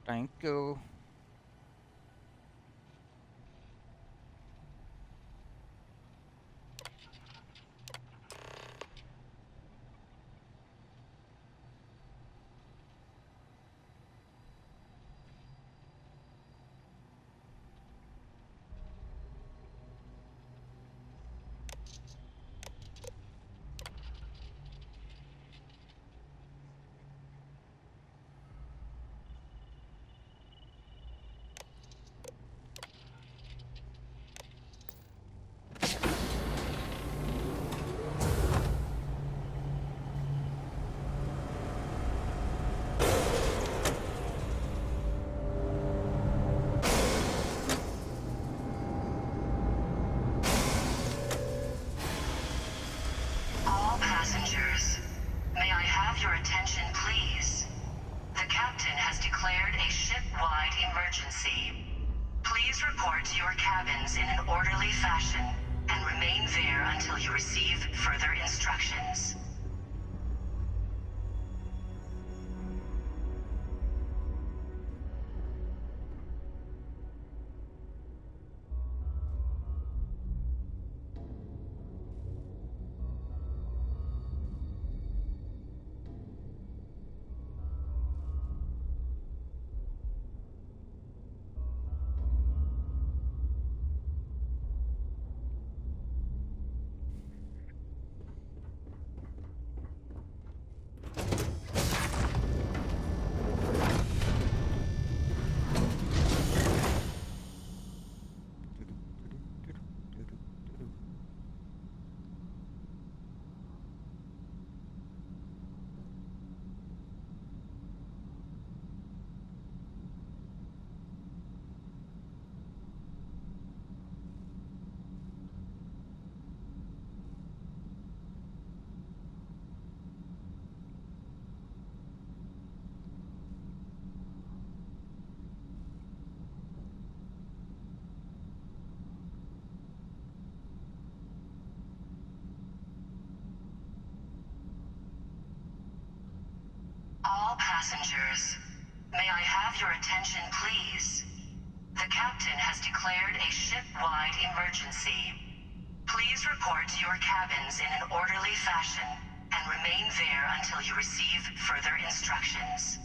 Thank you. All passengers, may I have your attention, please? The captain has declared a ship-wide emergency. Please report to your cabins in an orderly fashion and remain there until you receive further instructions. All passengers, may I have your attention, please? The captain has declared a ship-wide emergency. Please report to your cabins in an orderly fashion and remain there until you receive further instructions.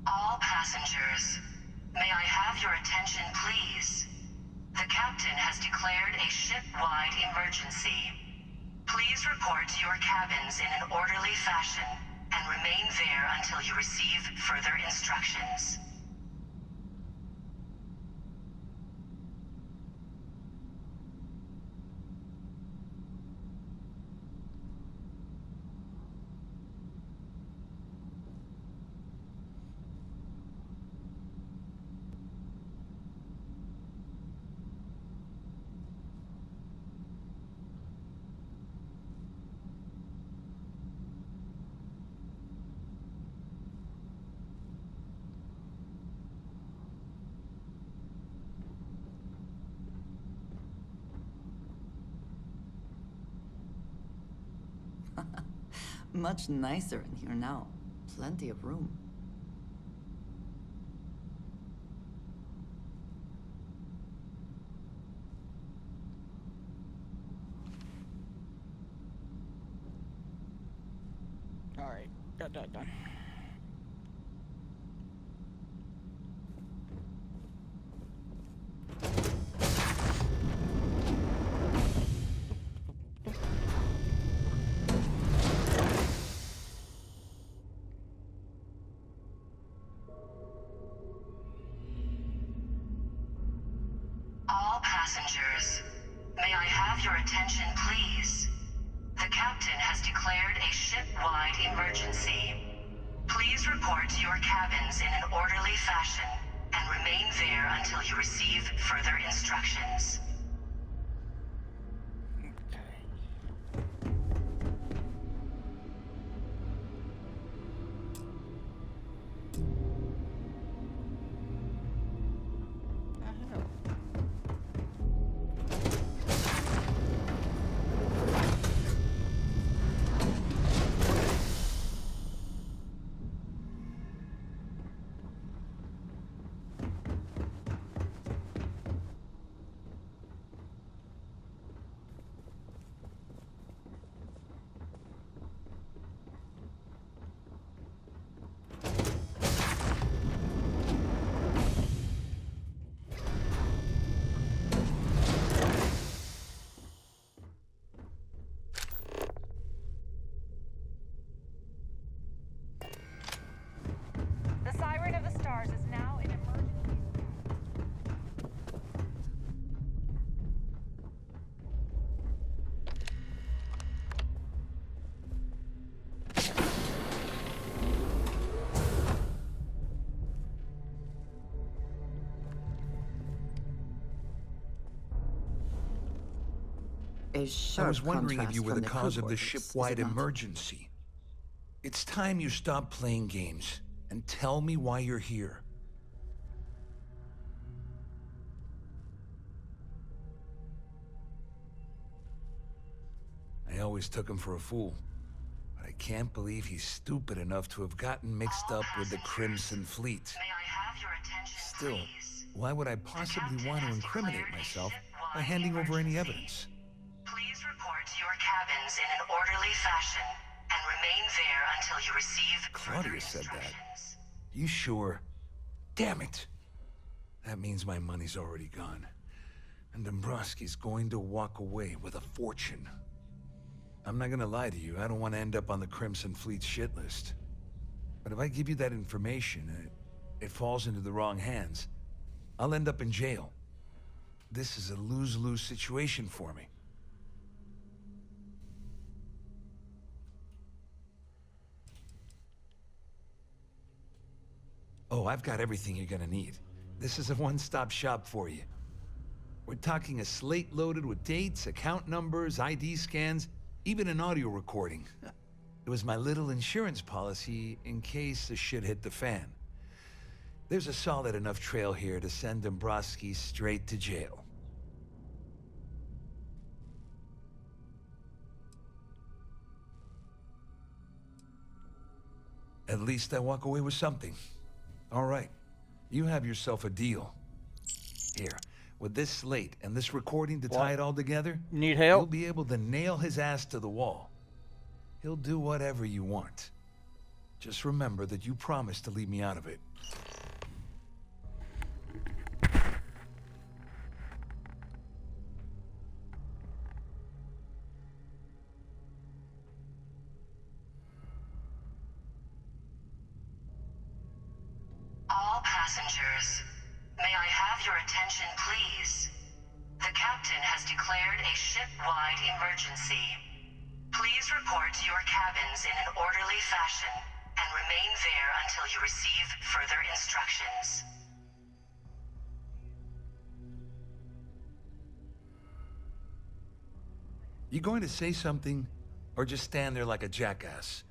All passengers, may I have your attention, please? The captain has declared a ship-wide emergency. Please report to your cabins in an orderly fashion and remain there until you receive further instructions. Much nicer in here now. Plenty of room. Alright, got that done. All passengers, may I have your attention, please? The captain has declared a ship-wide emergency. Please report to your cabins in an orderly fashion and remain there until you receive further instructions. The Siren of the Stars is now in emergency. A I sharp was wondering if contrast you were from the cause crew of the quarters, is ship-wide it not? emergency. It's time you stop playing games and tell me why you're here. I always took him for a fool, but I can't believe he's stupid enough to have gotten mixed up with the Crimson Fleet. May I have your attention, Still, please? why would I possibly want to incriminate myself by handing over any evidence? Please report to your cabins in an orderly fashion and remain there until you receive further Claudia said that. instructions. You sure? Damn it! That means my money's already gone. And Dombrowski's going to walk away with a fortune. I'm not gonna lie to you, I don't want to end up on the Crimson Fleet's shit list. But if I give you that information, it falls into the wrong hands, I'll end up in jail. This is a lose-lose situation for me. Oh, I've got everything you're gonna need. This is a one-stop shop for you. We're talking a slate loaded with dates, account numbers, ID scans, even an audio recording. It was my little insurance policy in case the shit hit the fan. There's a solid enough trail here to send Dombrowski straight to jail. At least I walk away with something. All right, you have yourself a deal. Here, with this slate and this recording to tie it all together, Need you'll help? be able to nail his ass to the wall. He'll do whatever you want. Just remember that you promised to leave me out of it. All passengers, may I have your attention, please? The captain has declared a ship-wide emergency. Please report to your cabins in an orderly fashion and remain there until you receive further instructions. You going to say something, or just stand there like a jackass?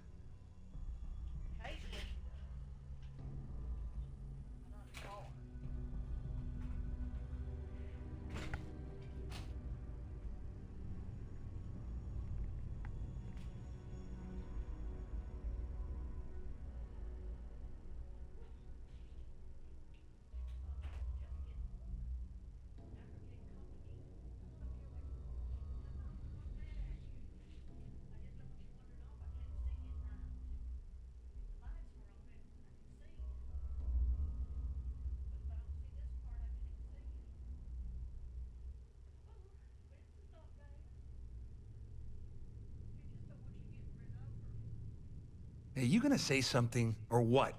Hey, you gonna say something, or what?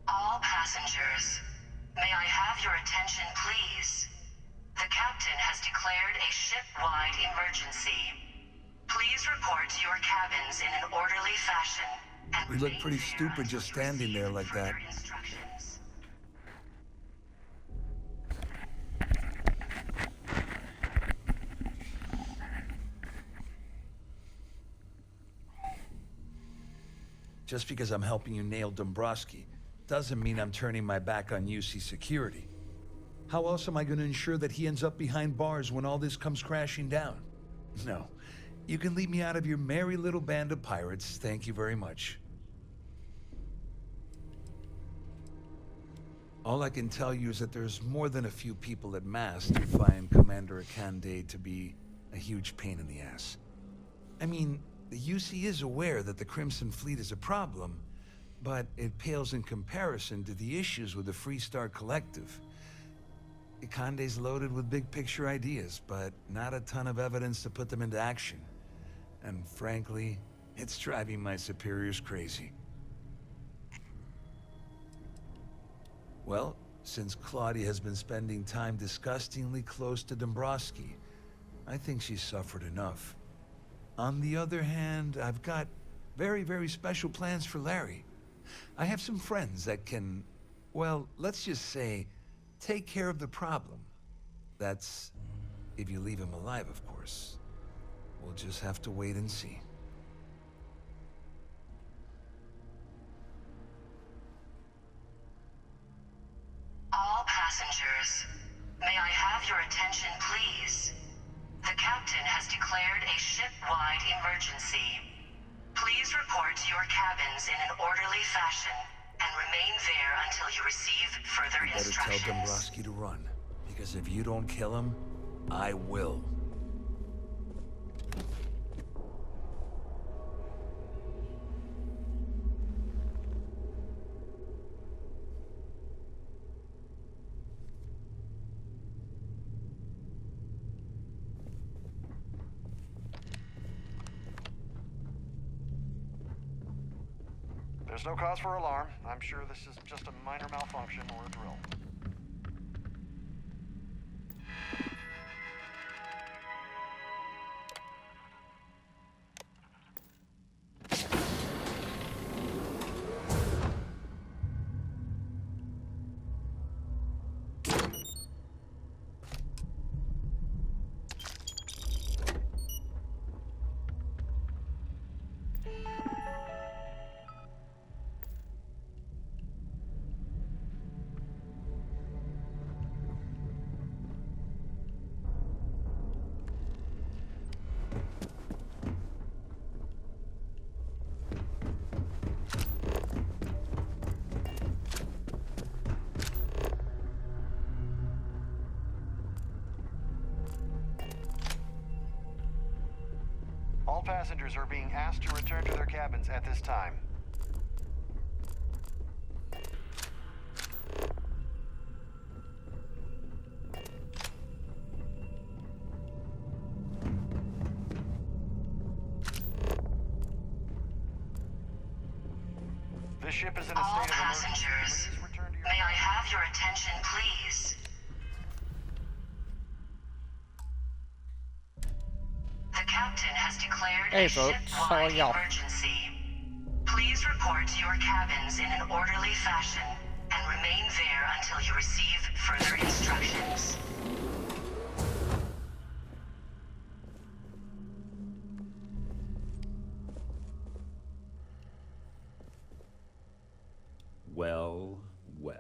All passengers, may I have your attention, please? The captain has declared a ship-wide emergency. Please report to your cabins in an orderly fashion and You look remain pretty there stupid until just you standing there receive like that. further instructions. Just because I'm helping you nail Dombrowski doesn't mean I'm turning my back on UC security. How else am I going to ensure that he ends up behind bars when all this comes crashing down? No. You can leave me out of your merry little band of pirates, thank you very much. All I can tell you is that there's more than a few people at Mast who find Commander Akande to be a huge pain in the ass. I mean, the UC is aware that the Crimson Fleet is a problem, but it pales in comparison to the issues with the Freestar Collective. Akande's loaded with big-picture ideas, but not a ton of evidence to put them into action. And frankly, it's driving my superiors crazy. Well, since Claudia has been spending time disgustingly close to Dombrowski, I think she's suffered enough. On the other hand, I've got very, very special plans for Larry. I have some friends that can, well, let's just say, take care of the problem. That's if you leave him alive, of course. We'll just have to wait and see. All passengers, may I have your attention, please? The captain has declared a ship-wide emergency. Please report to your cabins in an orderly fashion and remain there until you receive further You better tell instructions. Dombrowski to run, because if you don't kill him, I will. There's no cause for alarm. I'm sure this is just a minor malfunction or a drill. All passengers are being asked to return to their cabins at this time. This ship is in a All state of emergency. passengers, Please return to your may I have your attention, please? The captain has declared Hey, a folks, how are ship-wide y'all? emergency. Please report to your cabins in an orderly fashion and remain there until you receive further instructions. Well, well.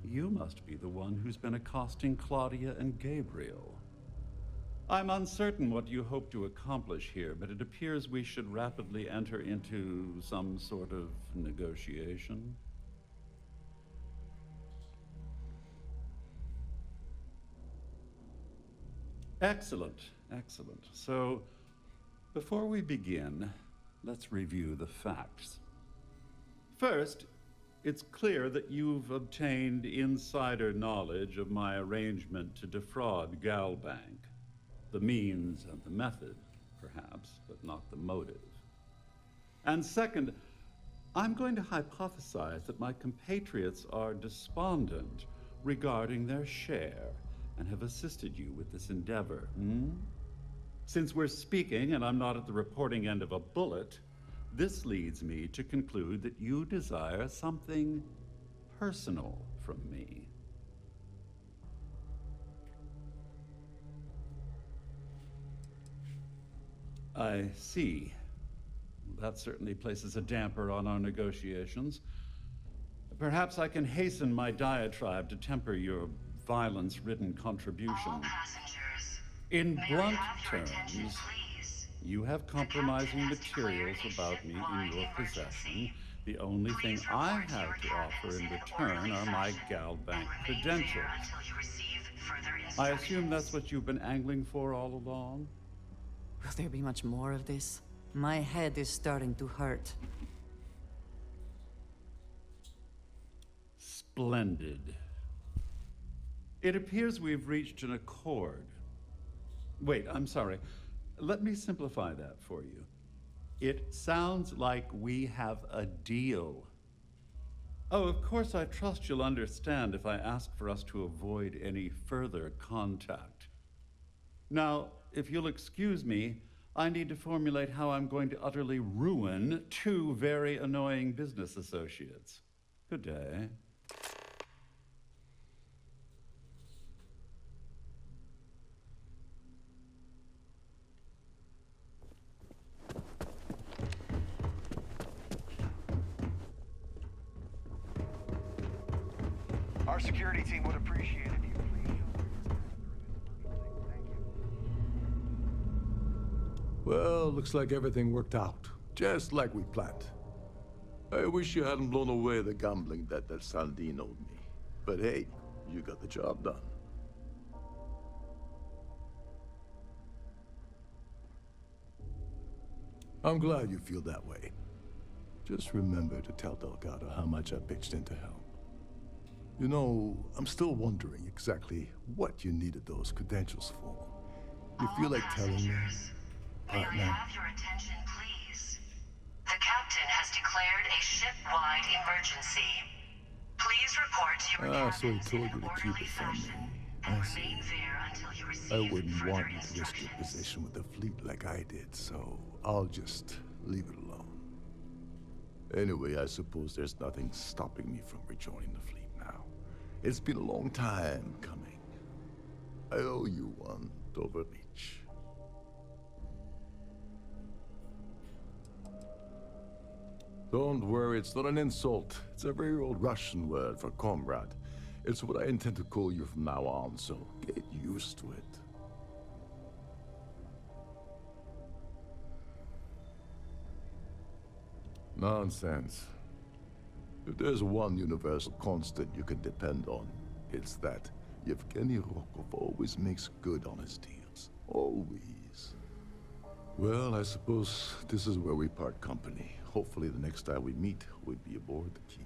You must be the one who's been accosting Claudia and Gabriel. I'm uncertain what you hope to accomplish here, but it appears we should rapidly enter into some sort of negotiation. Excellent, excellent. So, before we begin, let's review the facts. First, it's clear that you've obtained insider knowledge of my arrangement to defraud Galbank. The means and the method, perhaps, but not the motive. And second, I'm going to hypothesize that my compatriots are despondent regarding their share and have assisted you with this endeavor. Since we're speaking and I'm not at the reporting end of a bullet, this leads me to conclude that you desire something personal from me. I see. That certainly places a damper on our negotiations. Perhaps I can hasten my diatribe to temper your violence-ridden contribution. All passengers, In may I blunt have your attention, terms, please? you have The compromising captain has materials declared a about me in ship-wide your emergency. possession. The only thing Please I report to your have to offer cabins in an return orderly are my fashion, Galbank and remain credentials. there until you receive further I instructions. assume that's what you've been angling for all along? Will there be much more of this? My head is starting to hurt. Splendid. It appears we've reached an accord. Wait, I'm sorry. Let me simplify that for you. It sounds like we have a deal. Oh, of course, I trust you'll understand if I ask for us to avoid any further contact. Now, if you'll excuse me, I need to formulate how I'm going to utterly ruin two very annoying business associates. Good day. Our security team would appreciate it. If you please Thank you. Well, looks like everything worked out. Just like we planned. I wish you hadn't blown away the gambling debt that Saldin owed me. But hey, you got the job done. I'm glad you feel that way. Just remember to tell Delgado how much I pitched in to help. You know, I'm still wondering exactly what you needed those credentials for. You All feel like telling me? passengers, may I Partner. have your attention, please? The captain has declared a ship-wide emergency. Please report to your Ah, so he cabins told in you an to keep orderly it from me. fashion I and see. remain there until you receive I wouldn't further want you to risk your instructions. position with the fleet like I did, so I'll just leave it alone. Anyway, I suppose there's nothing stopping me from rejoining the fleet now. It's been a long time coming. I owe you one, Dover Beach. Don't worry, it's not an insult. It's a very old Russian word for comrade. It's what I intend to call you from now on, so get used to it. Nonsense. If there's one universal constant you can depend on, it's that Yevgeny Rokov always makes good on his deals. Always. Well, I suppose this is where we part company. Hopefully the next time we meet, we'll be aboard the Kiwi.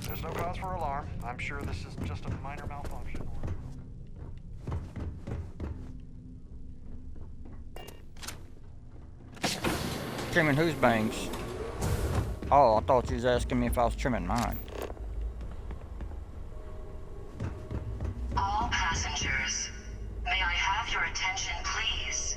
There's no cause for alarm. I'm sure this is just a minor malfunction. Trimming whose bangs? Oh, I thought you was asking me if I was trimming mine. All passengers, may I have your attention, please?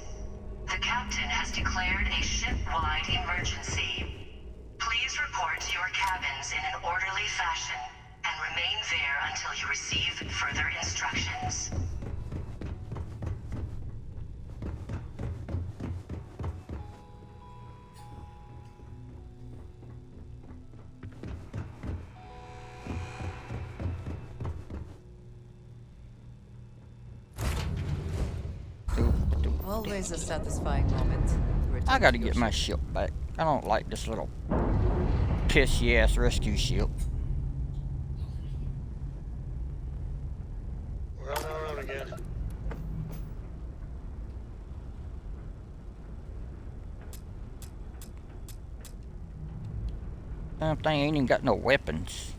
The captain has declared a ship-wide emergency. Please report to your cabins in an orderly fashion and remain there until you receive further instructions. Always a satisfying moment. to return I gotta to your get my ship. ship back. I don't like this little pissy ass rescue ship. We're on our own again. Damn thing ain't even got no weapons.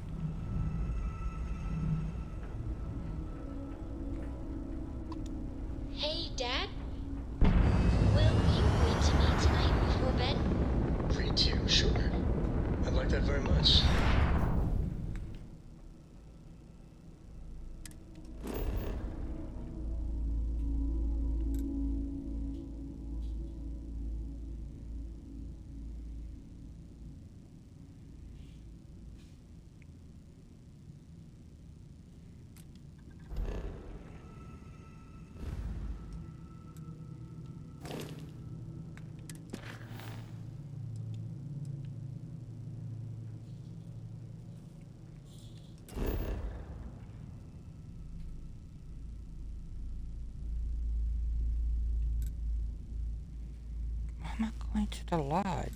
Hey, Dad? Will you read to me tonight before bed? Read to you, sure. I'd like that very much. Why am I going to the lodge?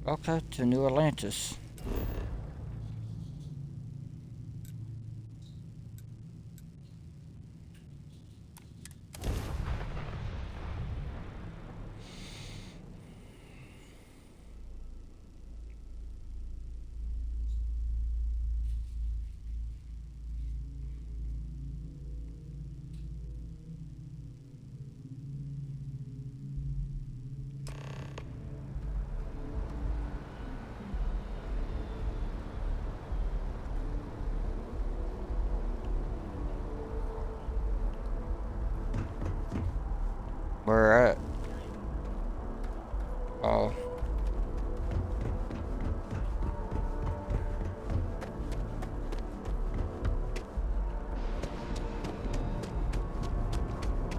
Okay, to New Atlantis. Where at? Oh.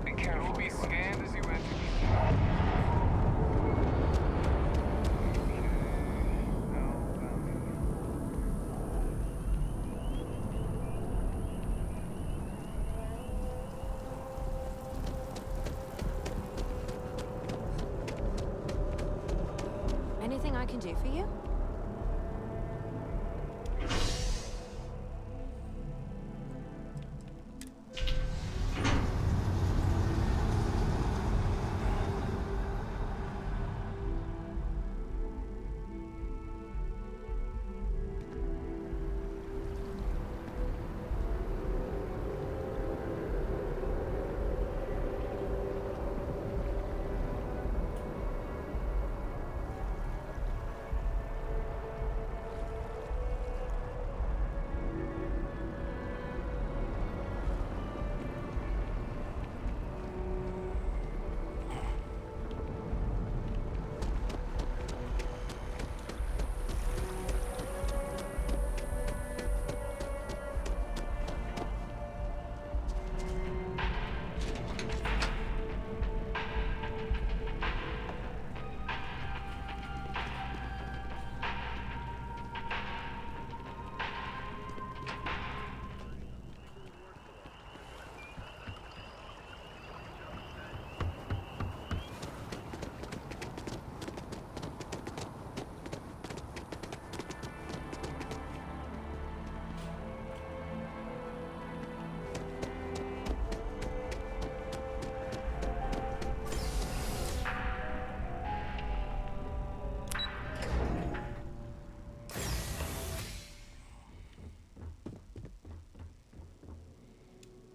Be careful. Be scanned as you enter. Anything I can do for you?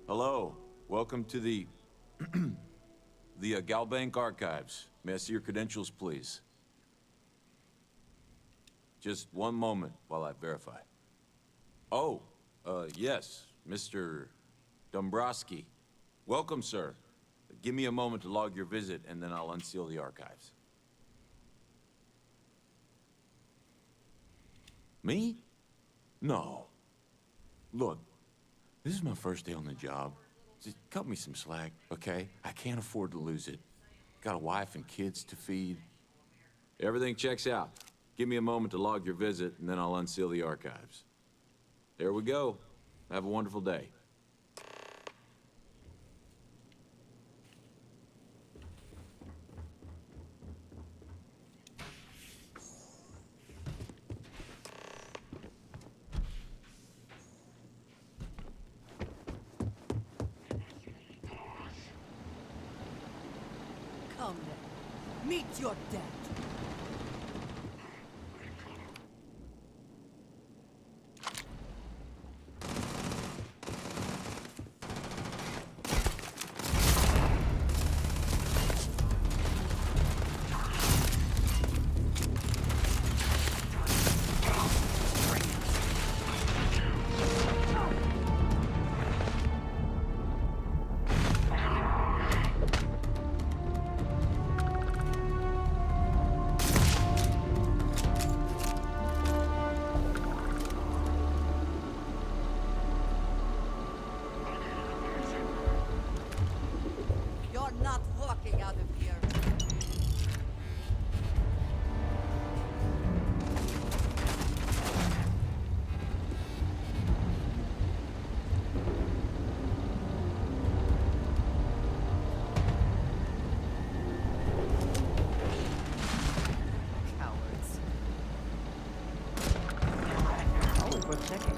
Hello. Welcome to the Galbank Archives. May I see your credentials, please? Just one moment while I verify. Oh, yes, Mr. Dombrowski. Welcome, sir. Give me a moment to log your visit, and then I'll unseal the archives. Me? No. Look, this is my first day on the job. Just cut me some slack, okay? I can't afford to lose it. Got a wife and kids to feed. Everything checks out. Give me a moment to log your visit, and then I'll unseal the archives. There we go. Have a wonderful day. Come then. Meet your death. You're not walking out of here. Cowards. Always worth checking.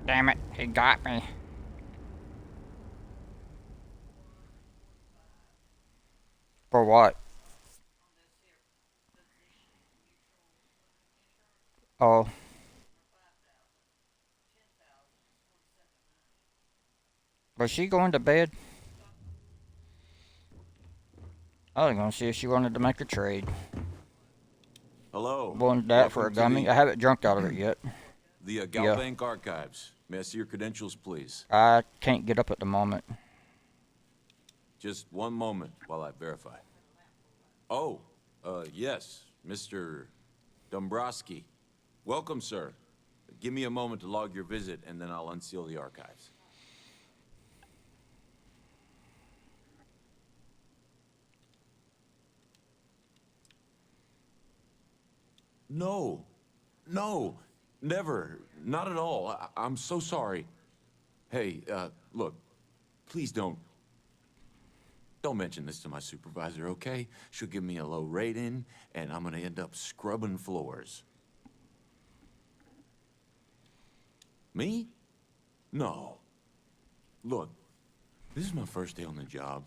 Damn it, he got me. For what? Oh. Was she going to bed? I was gonna see if she wanted to make a trade. Hello. Wanted that for a Welcome to gummy. I haven't drunk out of it yet. The Galbank Archives. May I see your credentials, please? I can't get up at the moment. Just one moment while I verify. Oh, yes, Mr. Dombrowski. Welcome, sir. Give me a moment to log your visit, and then I'll unseal the archives. No. No. Never. Not at all. I'm so sorry. Hey, look, please don't mention this to my supervisor, okay? She'll give me a low rating, and I'm gonna end up scrubbing floors. Me? No. Look, this is my first day on the job.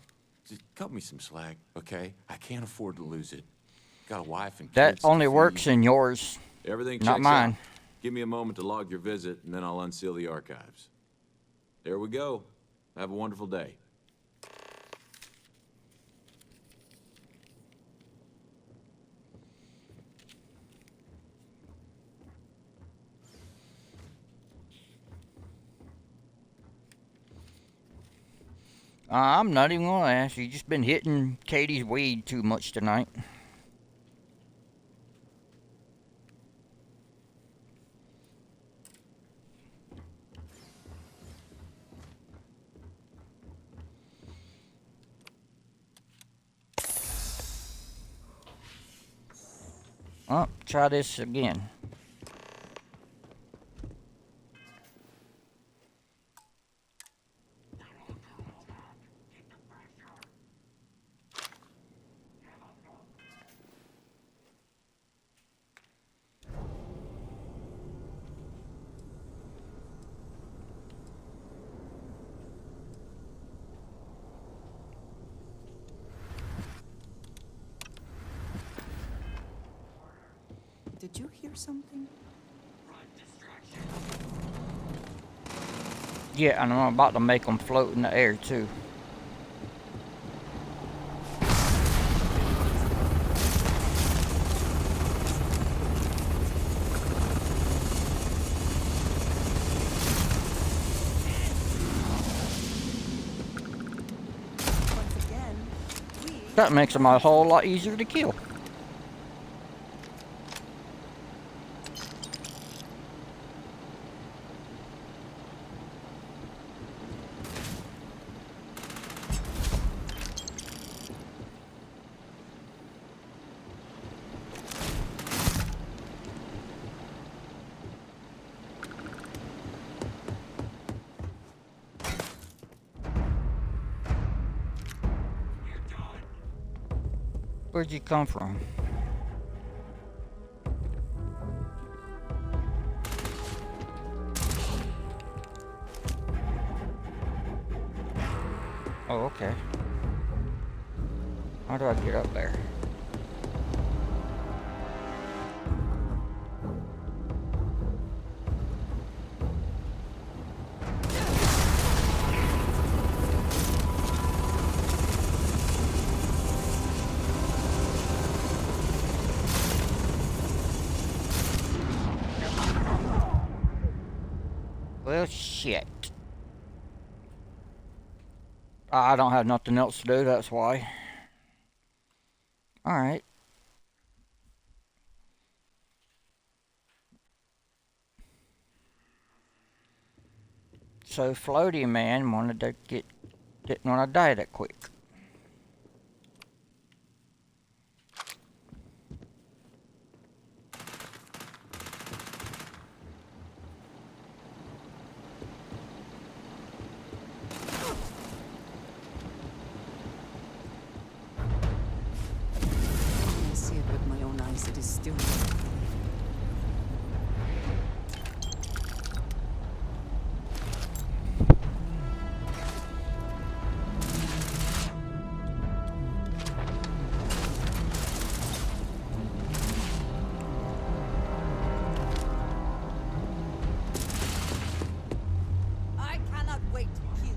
Just cut me some slack, okay? I can't afford to lose it. Got a wife and kids That to only feed. works in yours, Everything not checks mine. out. Give me a moment to log your visit, and then I'll unseal the archives. There we go. Have a wonderful day. I'm not even gonna ask. You just been hitting Katie's weed too much tonight. Oh, try this again. Did you hear something? Yeah, and I'm about to make them float in the air too. That makes them a whole lot easier to kill. Where'd you come from? Oh, okay. How do I get up there? Well, shit. I don't have nothing else to do, that's why. Alright. So, Floaty Man wanted to didn't want to die that quick. I see it with my own eyes. It is still. I cannot wait to kill you.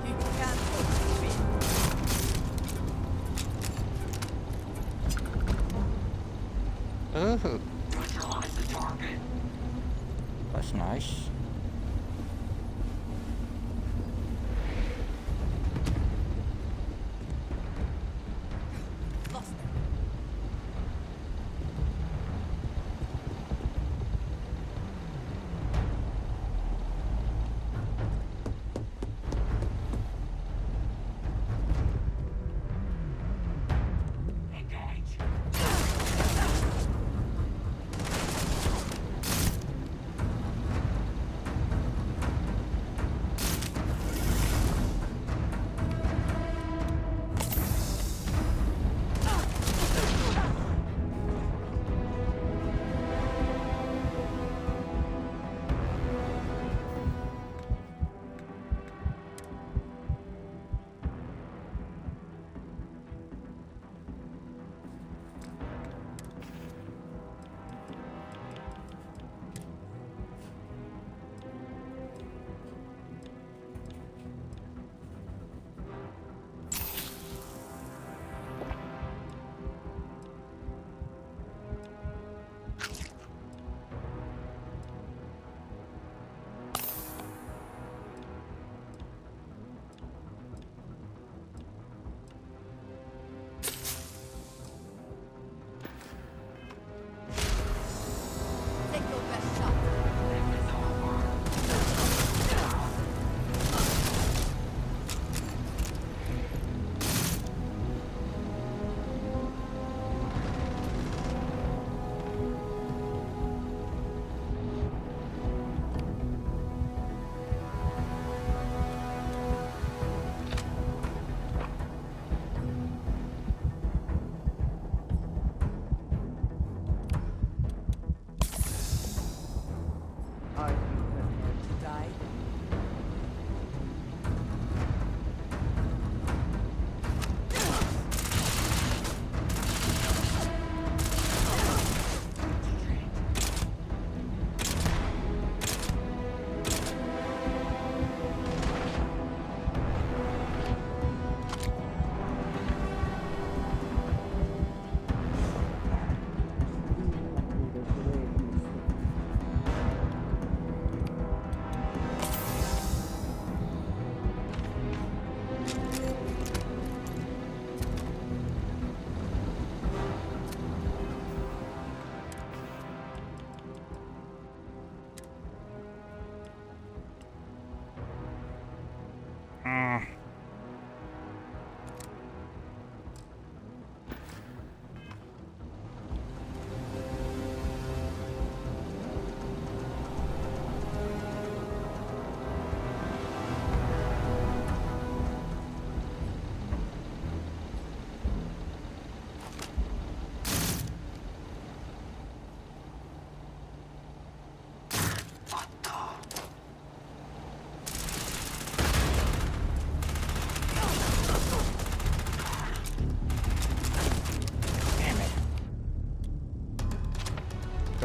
You can't hold me. Ooh. That's nice. Lost.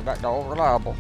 that dog reliable.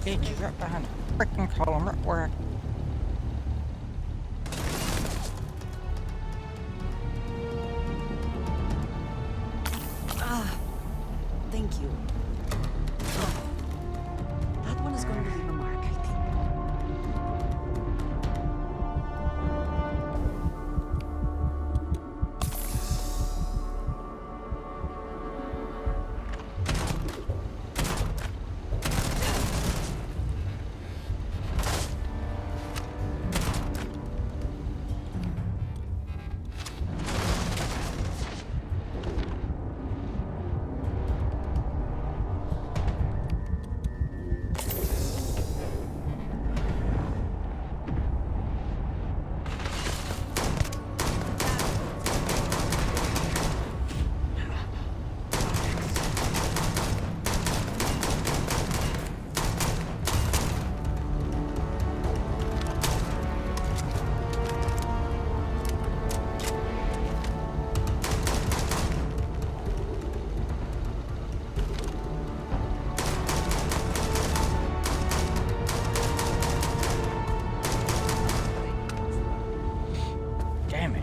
Bitch, right behind the freaking column, right where Thank you. That one is going to leave a mark, I think. damn it.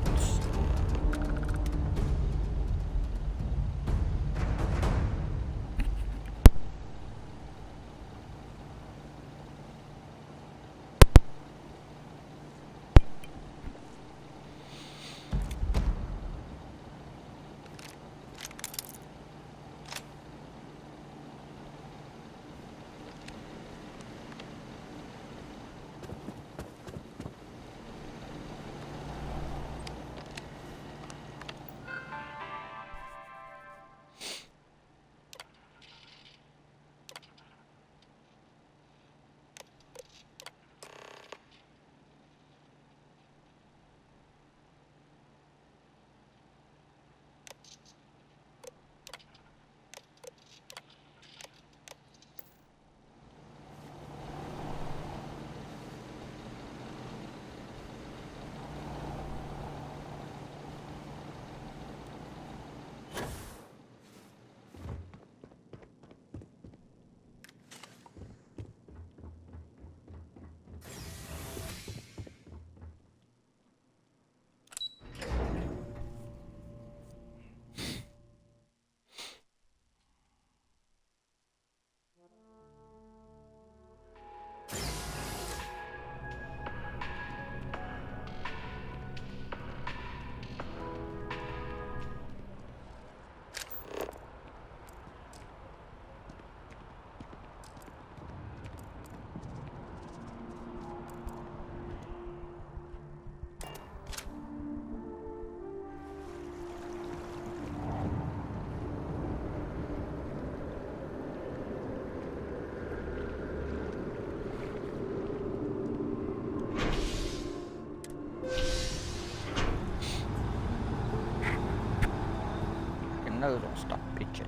Your nose will stop pitching.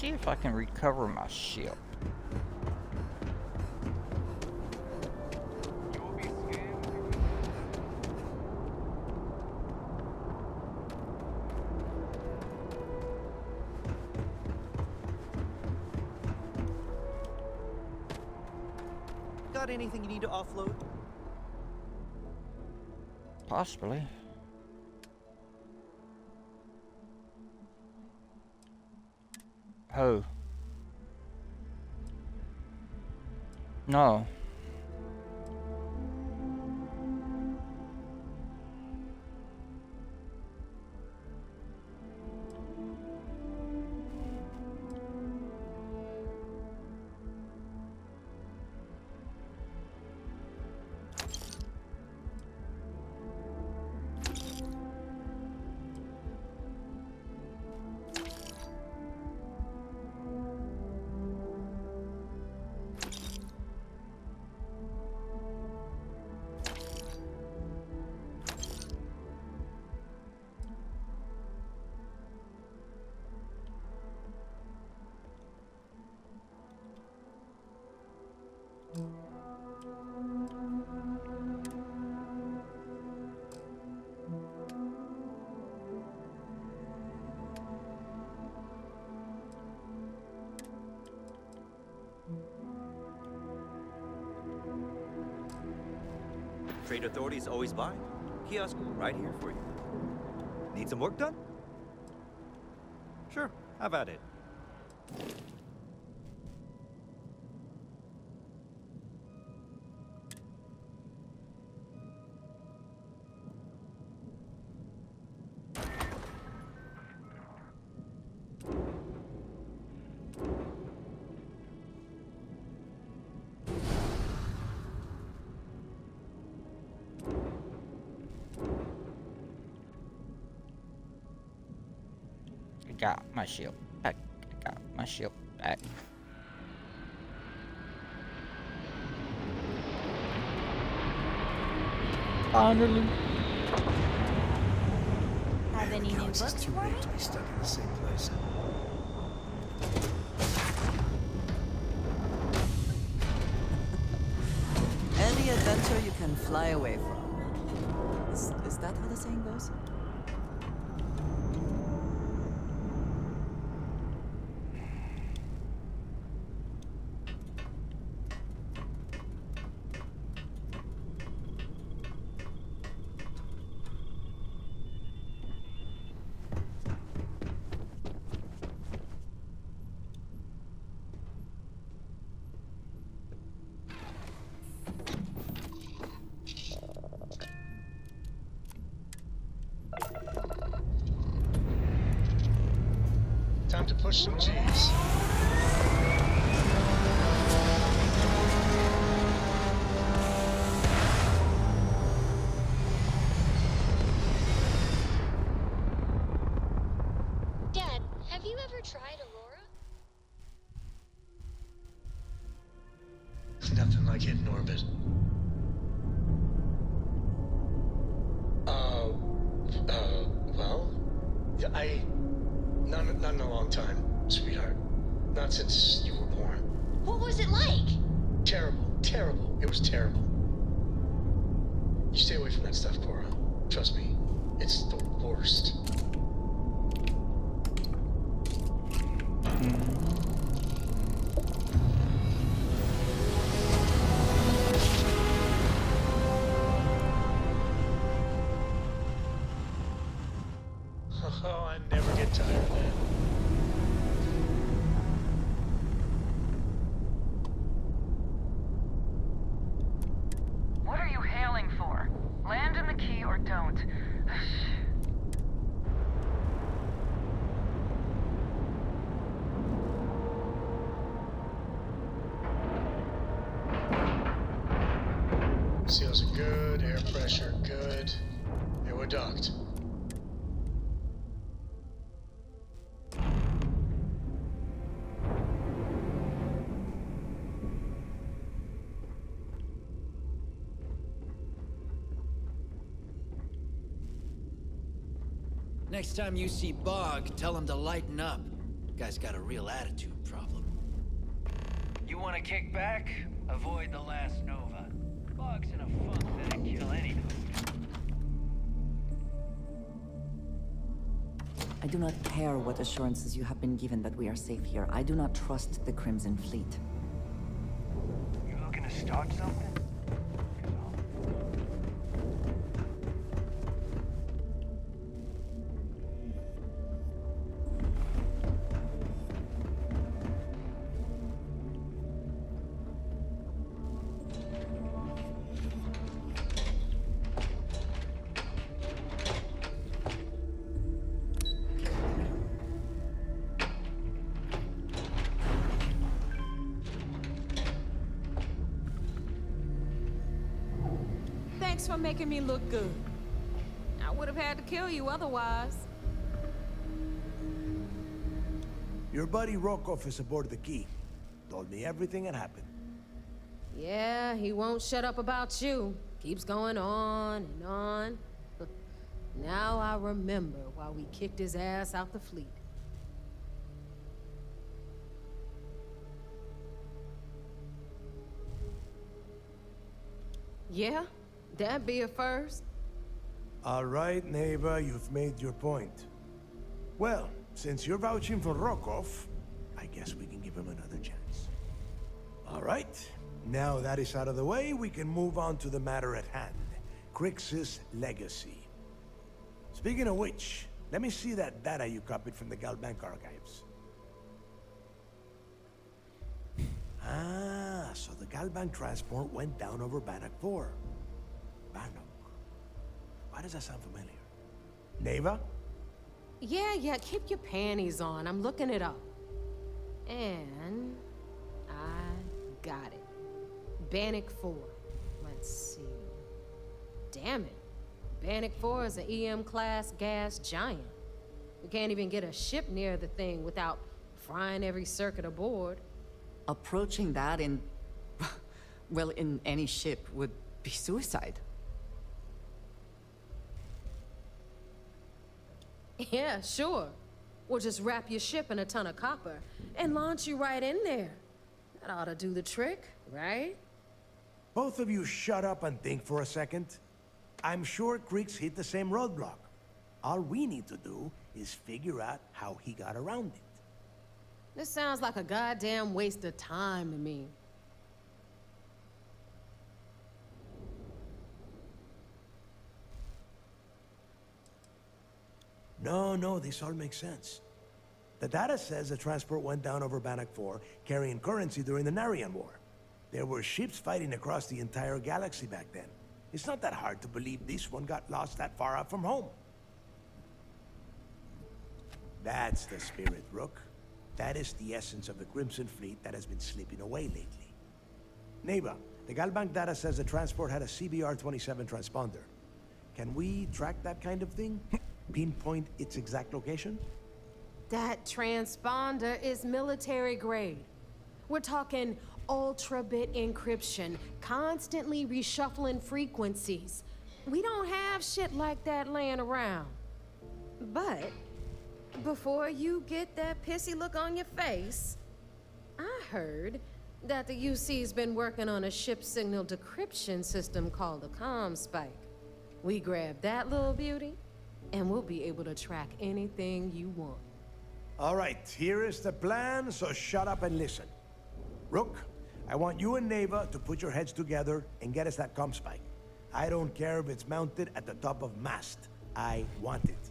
see if I can recover my ship. Got anything you need to offload? Possibly. Who? No. Trade authorities always buy. Kiosk right here for you. Need some work done? Sure, have at it. Got my ship back. I got my ship back. Finally. Have any new It's books too for me? late to be stuck in the same place. Any adventure you can fly away from. Is that how the saying goes? Time to push some G's. Dad, have you ever tried Aurora? Nothing like hitting orbit. Well, yeah, not in a long time, sweetheart. Not since you were born. What was it like? Terrible, terrible. It was terrible. You stay away from that stuff, Cora. Trust me, it's the worst. Oh, I never get tired of that. What are you hailing for? Land in the key or don't. Seals are good, air pressure good. They were docked. Next time you see Bog, tell him to lighten up. Guy's got a real attitude problem. You want to kick back? Avoid the last Nova. Bugs in a funk that'd kill any host. I do not care what assurances you have been given that we are safe here. I do not trust the Crimson Fleet. You looking to start something? Thanks for making me look good. I would have had to kill you otherwise. Your buddy Rokov is aboard the Key. Told me everything that happened. Yeah, he won't shut up about you. Keeps going on and on. Now I remember why we kicked his ass out the fleet. Yeah, that'd be a first. All right, neighbor, you've made your point. Well, since you're vouching for Rokov, I guess we can give him another chance. All right, now that is out of the way, we can move on to the matter at hand. Crix's legacy. Speaking of which, let me see that data you copied from the Galbank archives. Ah, so the Galbank transport went down over Bannock 4. Bannock. Why does that sound familiar? Neva? Yeah, keep your panties on. I'm looking it up. And I got it. Bannock 4. Let's see. Damn it. Bannock 4 is an EM-class gas giant. We can't even get a ship near the thing without frying every circuit aboard. Approaching that in... well, in any ship would be suicide. Yeah, sure. Or just wrap your ship in a ton of copper and launch you right in there. That ought to do the trick, right? Both of you shut up and think for a second. I'm sure Creeks hit the same roadblock. All we need to do is figure out how he got around it. This sounds like a goddamn waste of time to me. No, this all makes sense. The data says the transport went down over Bannock 4, carrying currency during the Narian War. There were ships fighting across the entire galaxy back then. It's not that hard to believe this one got lost that far out from home. That's the spirit, Rook. That is the essence of the Crimson Fleet that has been slipping away lately. Neva, the Galbank data says the transport had a CBR-27 transponder. Can we track that kind of thing? Pinpoint its exact location? That transponder is military grade. We're talking ultra-bit encryption, constantly reshuffling frequencies. We don't have shit like that laying around. But before you get that pissy look on your face, I heard that the UC's been working on a ship signal decryption system called a comm spike. We grab that little beauty, and we'll be able to track anything you want. All right, here is the plan, so shut up and listen. Rook, I want you and Neva to put your heads together and get us that comm spike. I don't care if it's mounted at the top of mast. I want it.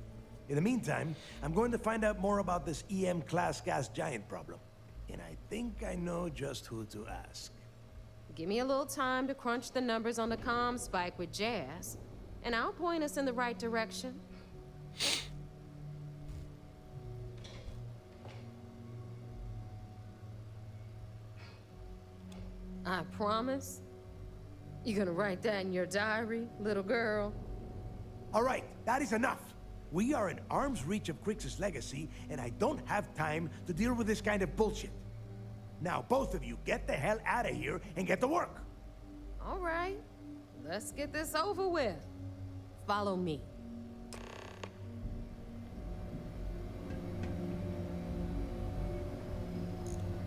In the meantime, I'm going to find out more about this EM-class gas giant problem. And I think I know just who to ask. Give me a little time to crunch the numbers on the comm spike with Jazz, and I'll point us in the right direction. I promise. You gonna write that in your diary, little girl? All right, that is enough. We are in arm's reach of Crix's legacy, and I don't have time to deal with this kind of bullshit. Now, both of you, get the hell out of here and get to work. All right, let's get this over with. Follow me.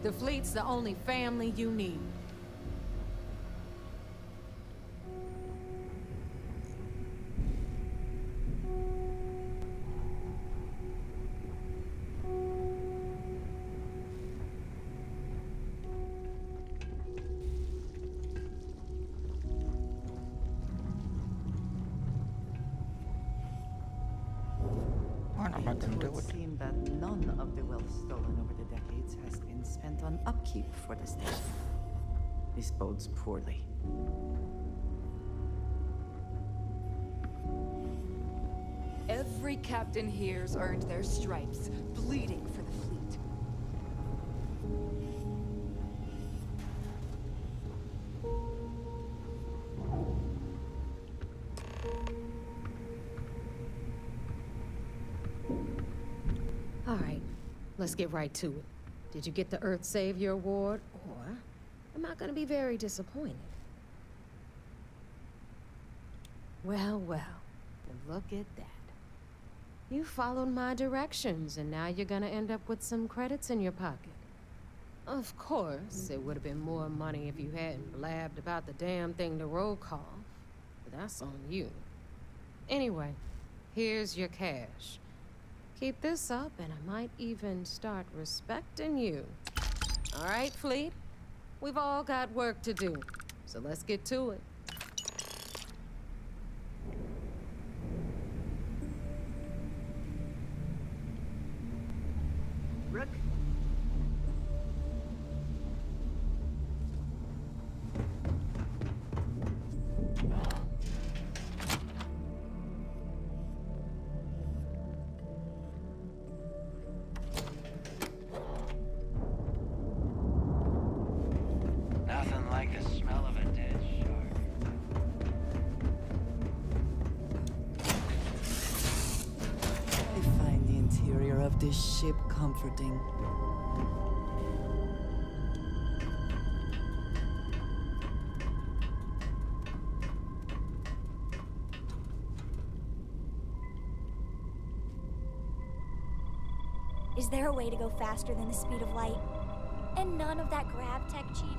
The fleet's the only family you need. It would seem that none of the wealth stolen over the decades has been spent on upkeep for the station. This bodes poorly. Every captain here's earned their stripes, bleeding for the fleet. All right, let's get right to it. Did you get the Earth Savior Award, or am I gonna be very disappointed? Well, look at that. You followed my directions, and now you're gonna end up with some credits in your pocket. Of course, it would have been more money if you hadn't blabbed about the damn thing to roll call, but that's on you. Anyway, here's your cash. Keep this up, and I might even start respecting you. All right, Fleet? We've all got work to do, so let's get to it. Rook? Nothing like the smell of a dead shark. I find the interior of this ship comforting. Is there a way to go faster than the speed of light? And none of that grab tech cheating?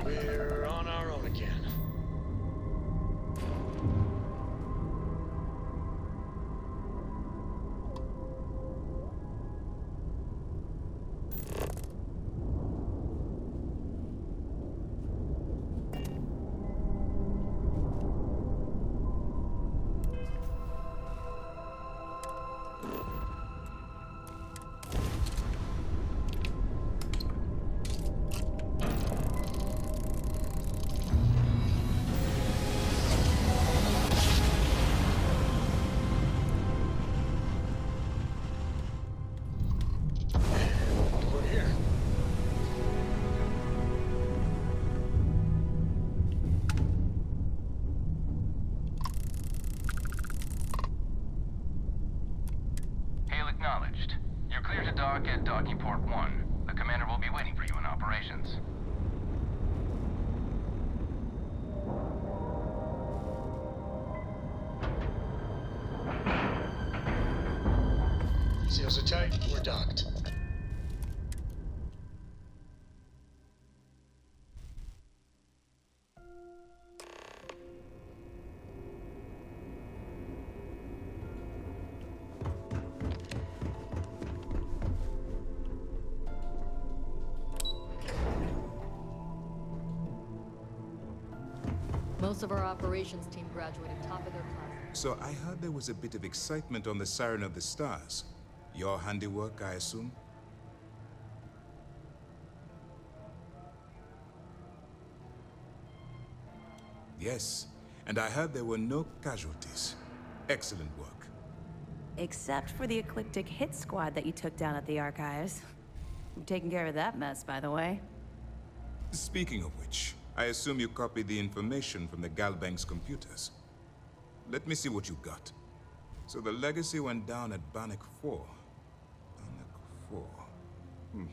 We're on our own again. We're here. Hail acknowledged. You're clear to dock at docking port 1. The commander will be waiting for you in operations. Seals are tight. We're docked. Most of our operations team graduated top of their class. So I heard there was a bit of excitement on the Siren of the Stars. Your handiwork, I assume? Yes, and I heard there were no casualties. Excellent work. Except for the eclectic hit squad that you took down at the archives. You've taken care of that mess, by the way. Speaking of which, I assume you copied the information from the Galbank's computers. Let me see what you got. So the legacy went down at Bannock 4. Bannock 4.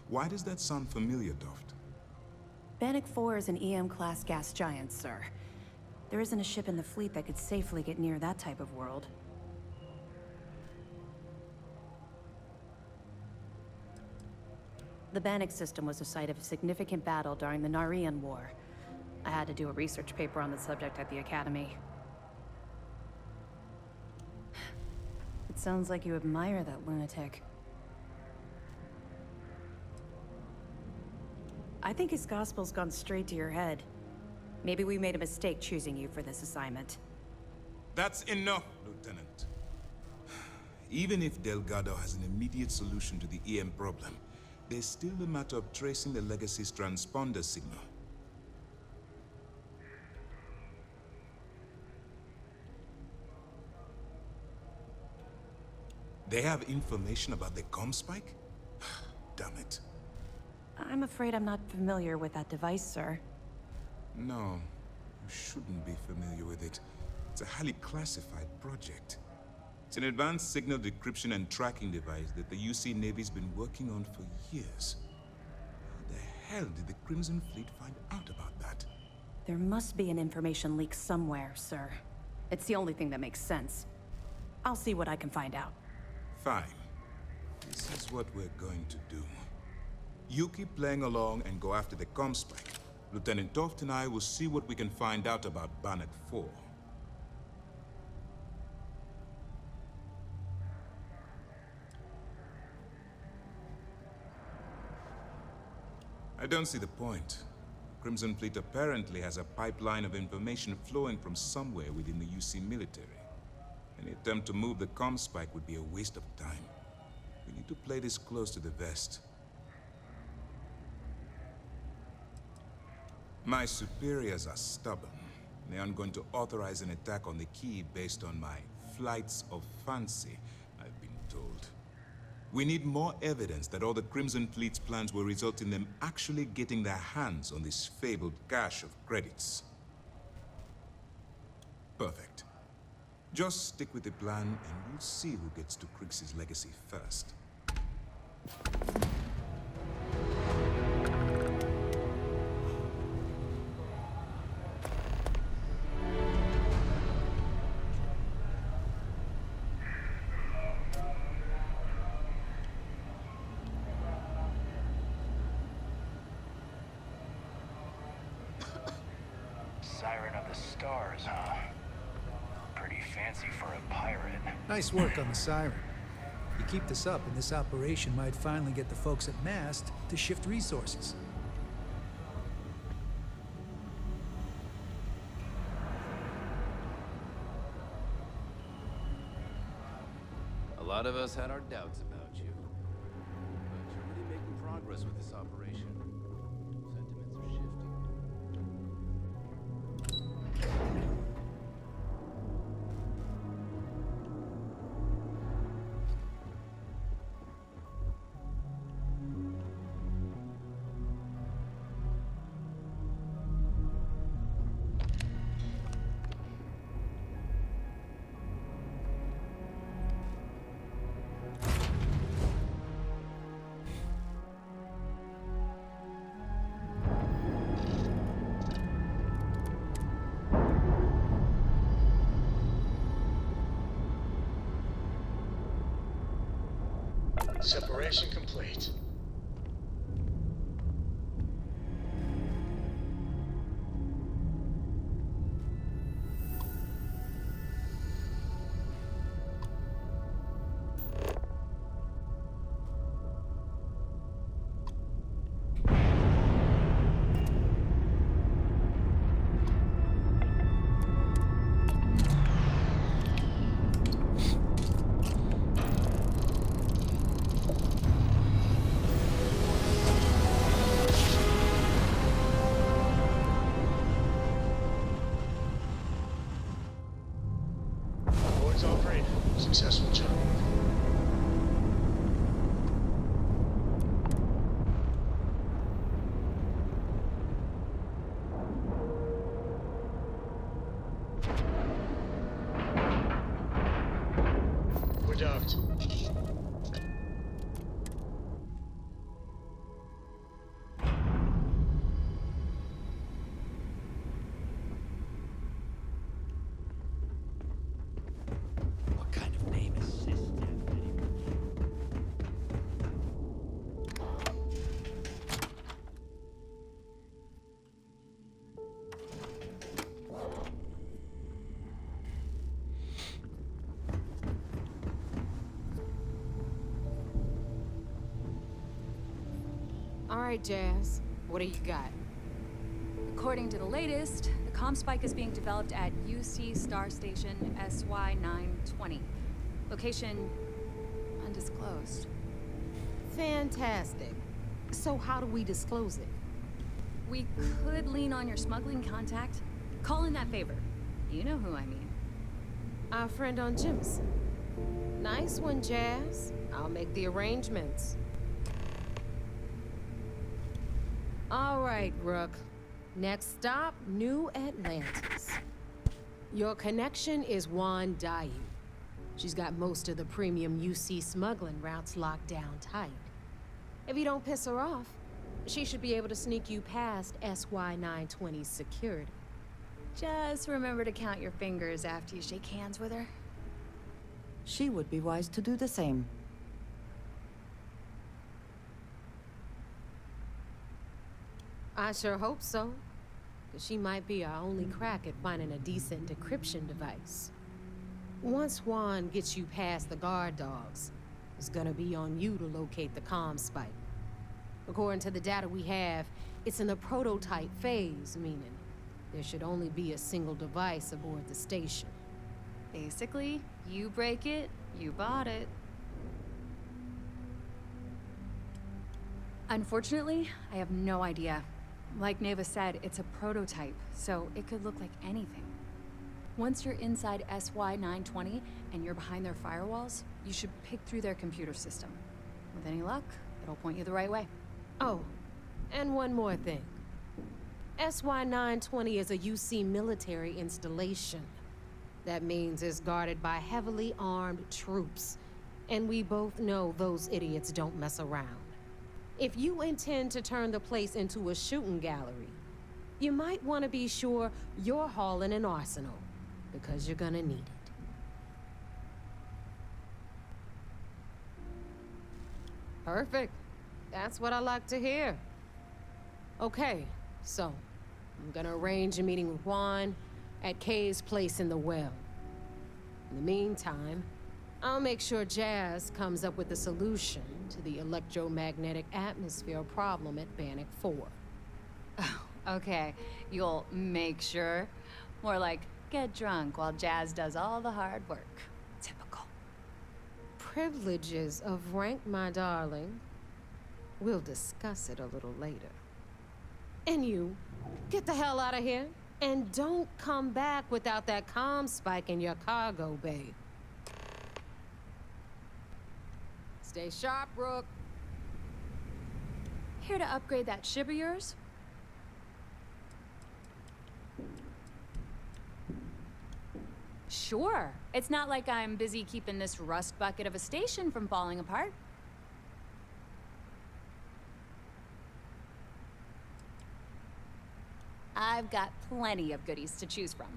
Why does that sound familiar, Doft? Bannock 4 is an EM-class gas giant, sir. There isn't a ship in the fleet that could safely get near that type of world. The Bannock system was the site of a significant battle during the Narian War. I had to do a research paper on the subject at the Academy. It sounds like you admire that lunatic. I think his gospel's gone straight to your head. Maybe we made a mistake choosing you for this assignment. That's enough, Lieutenant. Even if Delgado has an immediate solution to the EM problem, there's still the matter of tracing the Legacy's transponder signal. They have information about the comm spike? Damn it. I'm afraid I'm not familiar with that device, sir. No, you shouldn't be familiar with it. It's a highly classified project. It's an advanced signal decryption and tracking device that the UC Navy's been working on for years. How the hell did the Crimson Fleet find out about that? There must be an information leak somewhere, sir. It's the only thing that makes sense. I'll see what I can find out. Fine. This is what we're going to do. You keep playing along and go after the comm spike. Lieutenant Toft and I will see what we can find out about Bannock 4. I don't see the point. Crimson Fleet apparently has a pipeline of information flowing from somewhere within the UC military. Any attempt to move the comm spike would be a waste of time. We need to play this close to the vest. My superiors are stubborn. They aren't going to authorize an attack on the key based on my flights of fancy, I've been told. We need more evidence that all the Crimson Fleet's plans will result in them actually getting their hands on this fabled cache of credits. Perfect. Just stick with the plan, and we'll see who gets to Krix's legacy first. Siren of the Stars, huh? Pretty fancy for a pirate. Nice work on the Siren. You keep this up, and this operation might finally get the folks at Mast to shift resources. A lot of us had our doubts about you. But you're really making progress with this operation. Sentiments are shifting. Separation complete. It's all great. Successful job. We're docked. What kind of name is System anyway? All right, Jazz. What do you got? According to the latest, the comm spike is being developed at UC Star Station SY-920. Location undisclosed. Fantastic. So how do we disclose it? We could lean on your smuggling contact. Call in that favor. You know who I mean. Our friend on Jimson. Nice one, Jazz. I'll make the arrangements. All right, Rook. Next stop, New Atlantis. Your connection is Juan Dayu. She's got most of the premium UC smuggling routes locked down tight. If you don't piss her off, she should be able to sneak you past SY-920's security. Just remember to count your fingers after you shake hands with her. She would be wise to do the same. I sure hope so. 'Cause she might be our only crack at finding a decent decryption device. Once Juan gets you past the guard dogs, it's gonna be on you to locate the comm spike. According to the data we have, it's in the prototype phase, meaning there should only be a single device aboard the station. Basically, you break it, you bought it. Unfortunately, I have no idea. Like Neva said, it's a prototype, so it could look like anything. Once you're inside SY-920 and you're behind their firewalls, you should pick through their computer system. With any luck, it'll point you the right way. Oh, and one more thing. SY-920 is a UC military installation. That means it's guarded by heavily armed troops. And we both know those idiots don't mess around. If you intend to turn the place into a shooting gallery, you might want to be sure you're hauling an arsenal, because you're gonna need it. Perfect. That's what I like to hear. Okay, so I'm gonna arrange a meeting with Juan at Kay's place in the well. In the meantime, I'll make sure Jazz comes up with a solution to the electromagnetic atmosphere problem at Bannock 4. Oh, okay. You'll make sure. More like, get drunk while Jazz does all the hard work. Typical. Privileges of rank, my darling. We'll discuss it a little later. And you, get the hell out of here. And don't come back without that comm spike in your cargo bay. Stay sharp, Rook. Here to upgrade that ship of yours? Sure. It's not like I'm busy keeping this rust bucket of a station from falling apart. I've got plenty of goodies to choose from.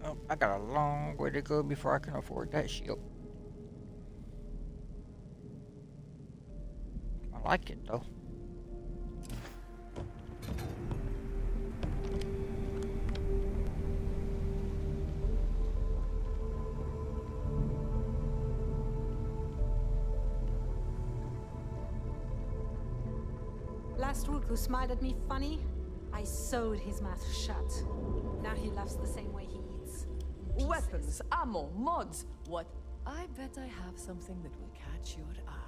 Oh, I got a long way to go before I can afford that ship. I like it though. Last rook who smiled at me funny, I sewed his mouth shut. Now he laughs the same way he eats. Weapons, ammo, mods. What? I bet I have something that will catch your eye.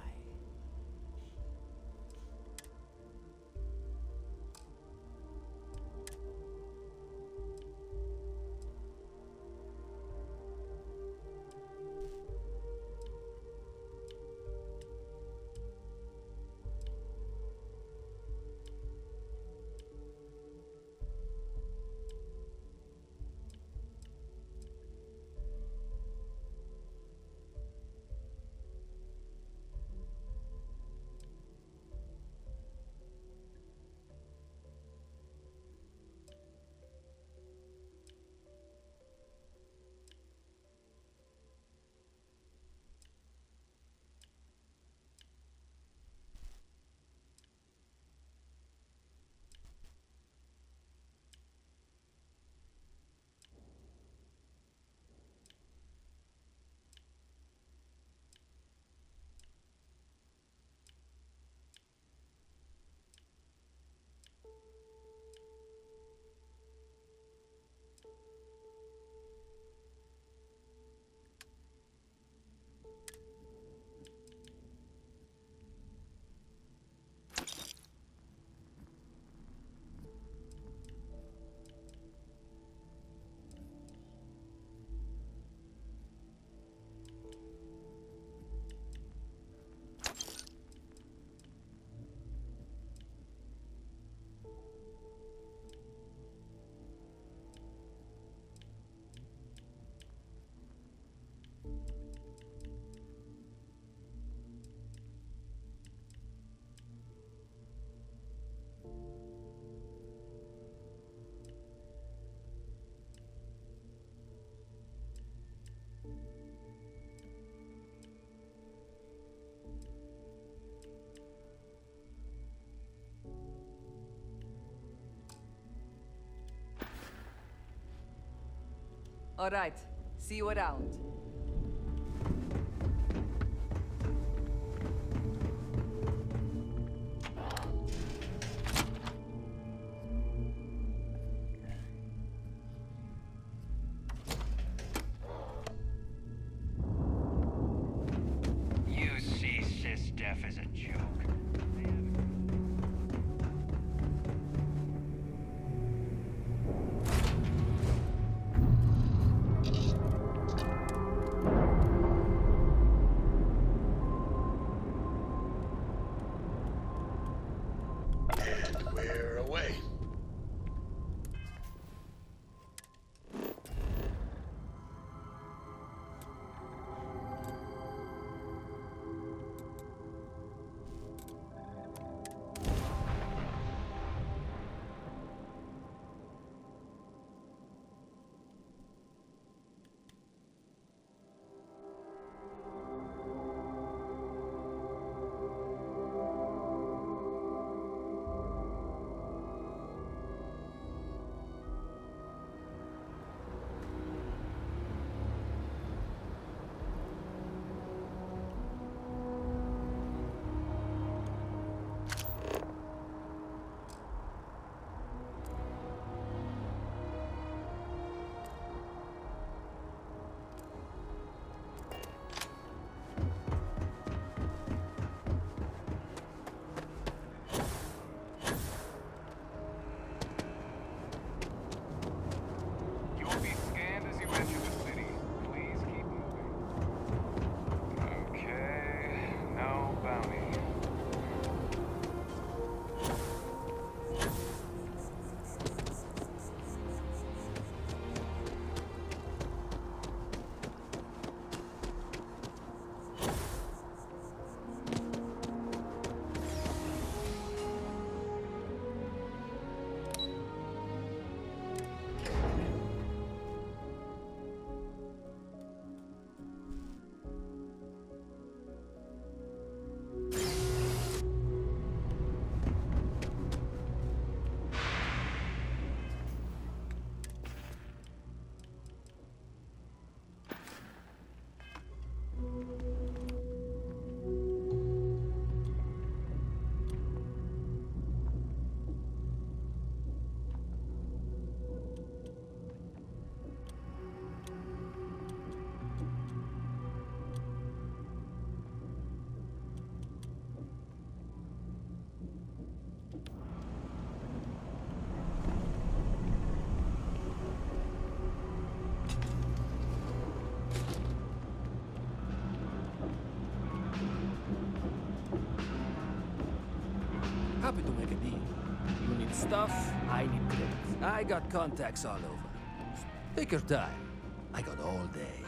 All right. See you around. You see Sys-Def as a joke. happy to make a deal. You need stuff, I need credits. I got contacts all over. Take your time. I got all day.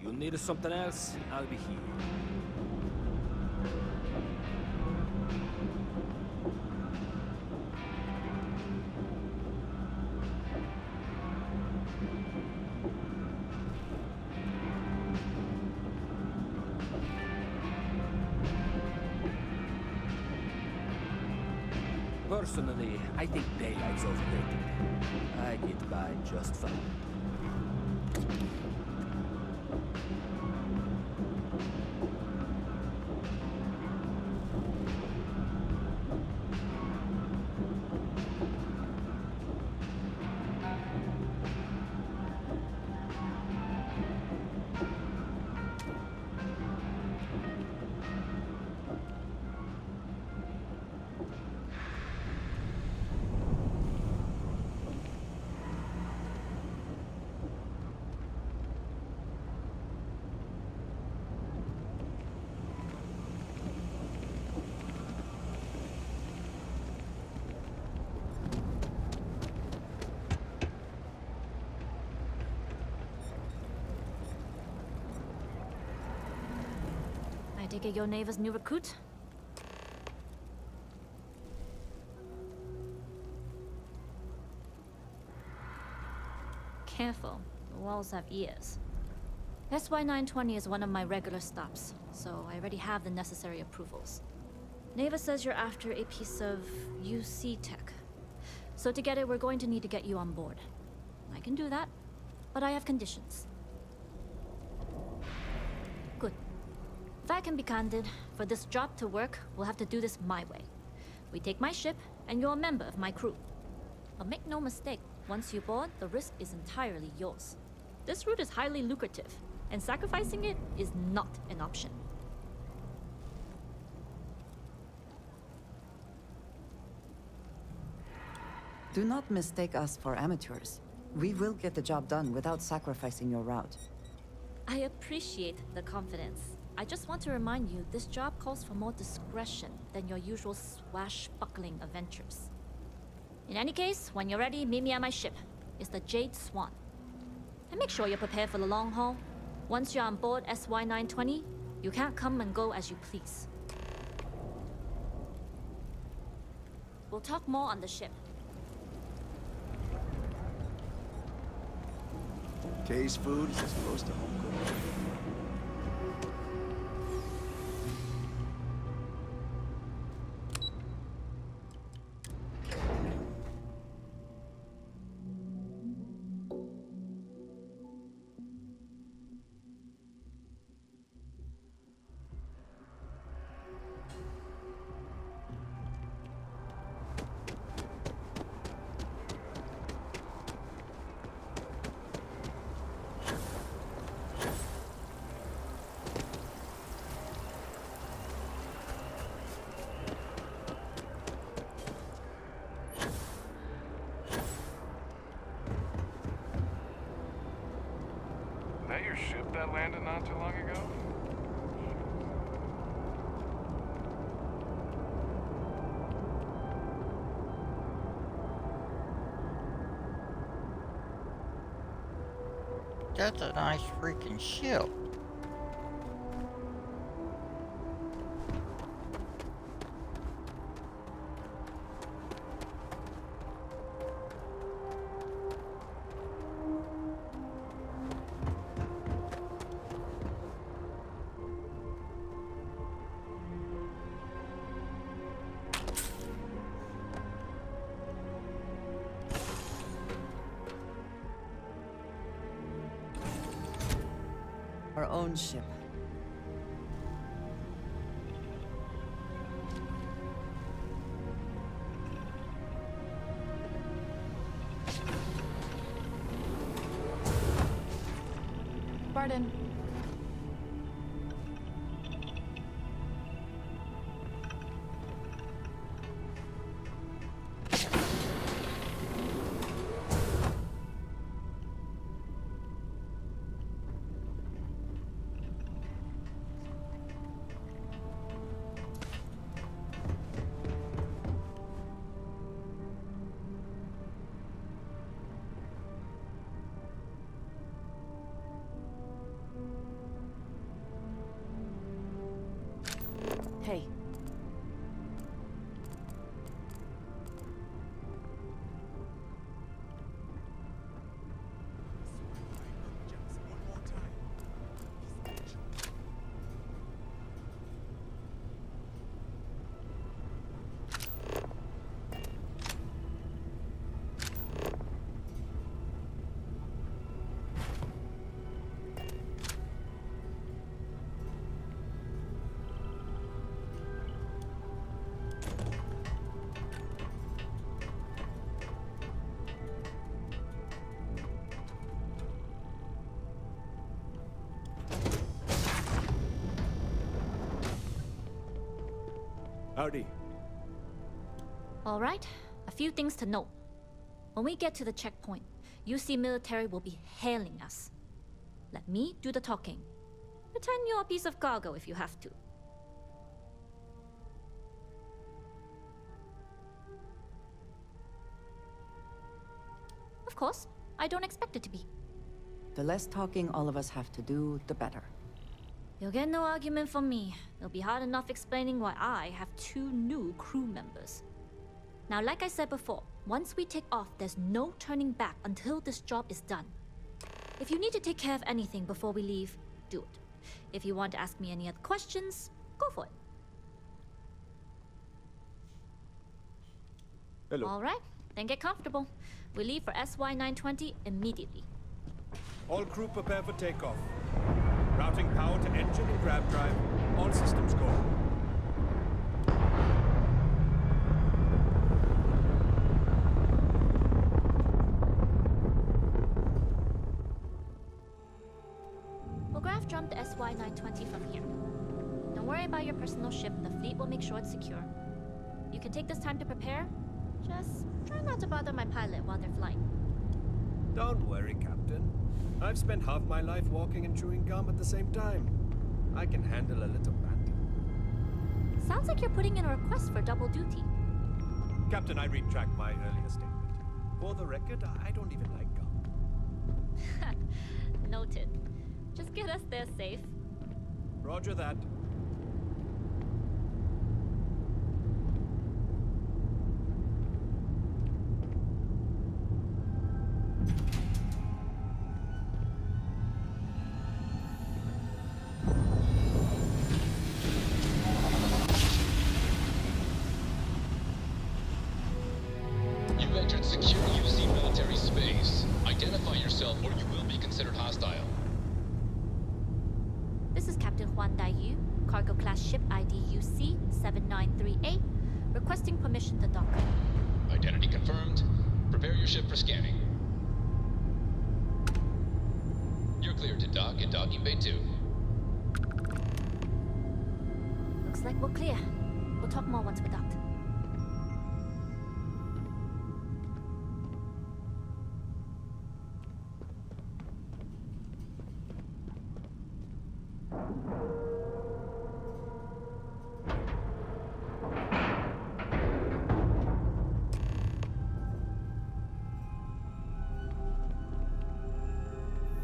You need something else? I'll be here. Personally, I think daylight's overrated. I get by just fine. I take it your neighbor's new recruit? Careful, the walls have ears. SY-920 is one of my regular stops, so I already have the necessary approvals. Neva says you're after a piece of UC tech. So to get it, we're going to need to get you on board. I can do that, but I have conditions. Good. If I can be candid, for this job to work, we'll have to do this my way. We take my ship, and you're a member of my crew. But make no mistake, once you board, the risk is entirely yours. This route is highly lucrative, and sacrificing it is not an option. Do not mistake us for amateurs. We will get the job done without sacrificing your route. I appreciate the confidence. I just want to remind you, this job calls for more discretion than your usual swashbuckling adventures. In any case, when you're ready, meet me at my ship. It's the Jade Swan. And make sure you're prepared for the long haul. Once you're on board SY-920, you can't come and go as you please. We'll talk more on the ship. Kay's food is as close to home cooked. that landed not too long ago? That's a nice freaking ship. Our own ship. Pardon. Hey. Howdy. All right, a few things to note. When we get to the checkpoint, UC military will be hailing us. Let me do the talking. Pretend you're a piece of cargo if you have to. Of course, I don't expect it to be. The less talking all of us have to do, the better. You'll get no argument from me. It'll be hard enough explaining why I have 2 new crew members. Now, like I said before, once we take off, there's no turning back until this job is done. If you need to take care of anything before we leave, do it. If you want to ask me any other questions, go for it. Hello. All right, then get comfortable. We leave for SY-920 immediately. All crew prepare for takeoff. Routing power to engine and grab drive. All systems go. We'll graph jump the SY-920 from here. Don't worry about your personal ship. The fleet will make sure it's secure. You can take this time to prepare. Just try not to bother my pilot while they're flying. Don't worry, Captain. I've spent half my life walking and chewing gum at the same time. I can handle a little banter. Sounds like you're putting in a request for double duty. Captain, I retract my earlier statement. For the record, I don't even like gum. Noted. Just get us there safe. Roger that. You've entered secure UC military space. Identify yourself or you will be considered hostile. This is Captain Huan Daiyu, cargo class ship ID UC 7938, requesting permission to dock. Identity confirmed. Prepare your ship for scanning. You're cleared to dock at docking bay 2. Looks like we're clear. We'll talk more once we're docked.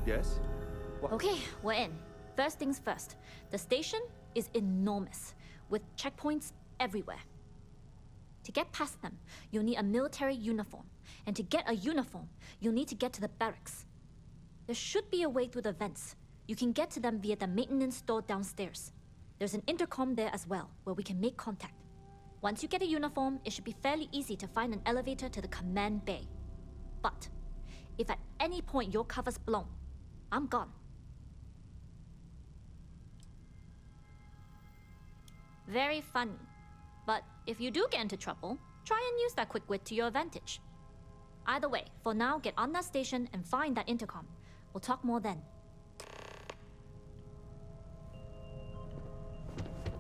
Yes? Okay, we're in. First things first. The station is enormous, with checkpoints everywhere. To get past them, you'll need a military uniform. And to get a uniform, you'll need to get to the barracks. There should be a way through the vents. You can get to them via the maintenance store downstairs. There's an intercom there as well, where we can make contact. Once you get a uniform, it should be fairly easy to find an elevator to the command bay. But if at any point your cover's blown, I'm gone. Very funny. But if you do get into trouble, try and use that quick wit to your advantage. Either way, for now, get on that station and find that intercom. We'll talk more then.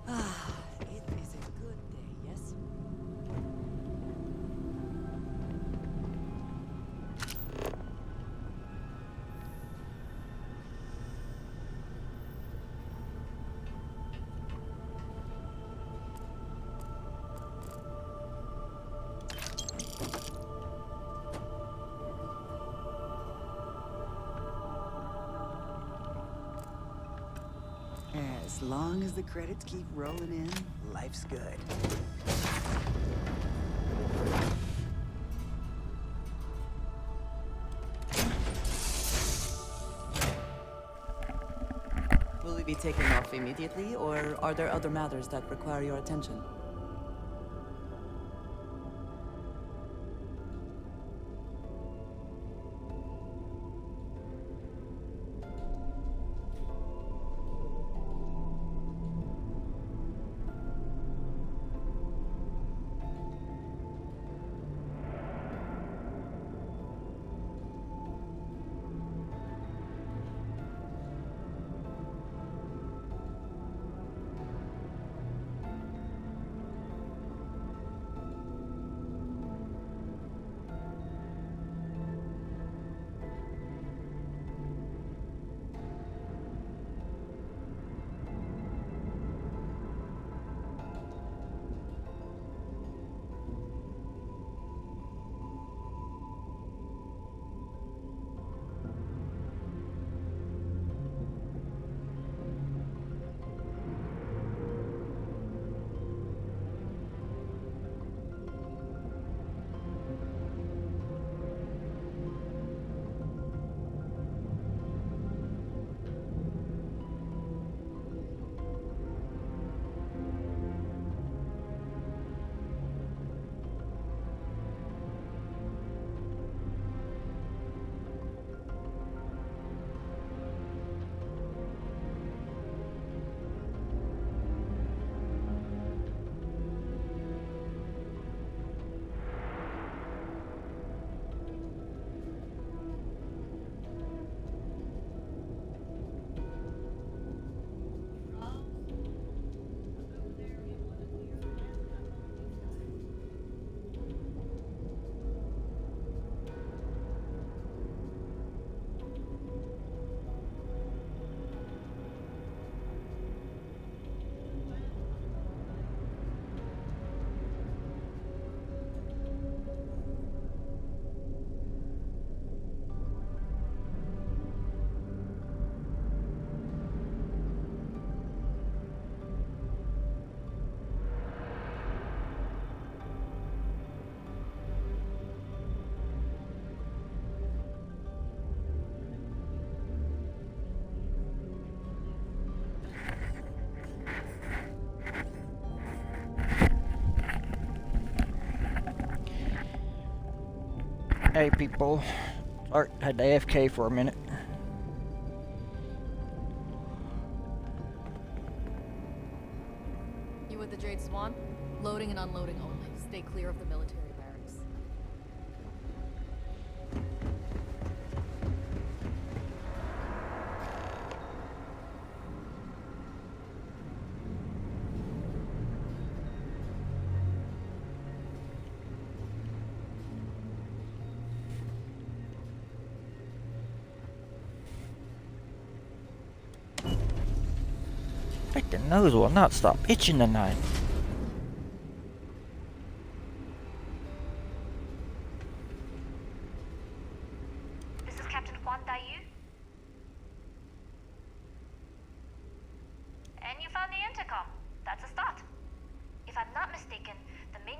It is a good day, yes? As long as the credits keep rolling in, life's good. Will we be taking off immediately, or are there other matters that require your attention? Hey people, Art had to AFK for a minute. You with the Jade Swan? Loading and unloading only. Stay clear of the military barracks. Like the nose will not stop itching tonight. This is Captain Huan Daiyu.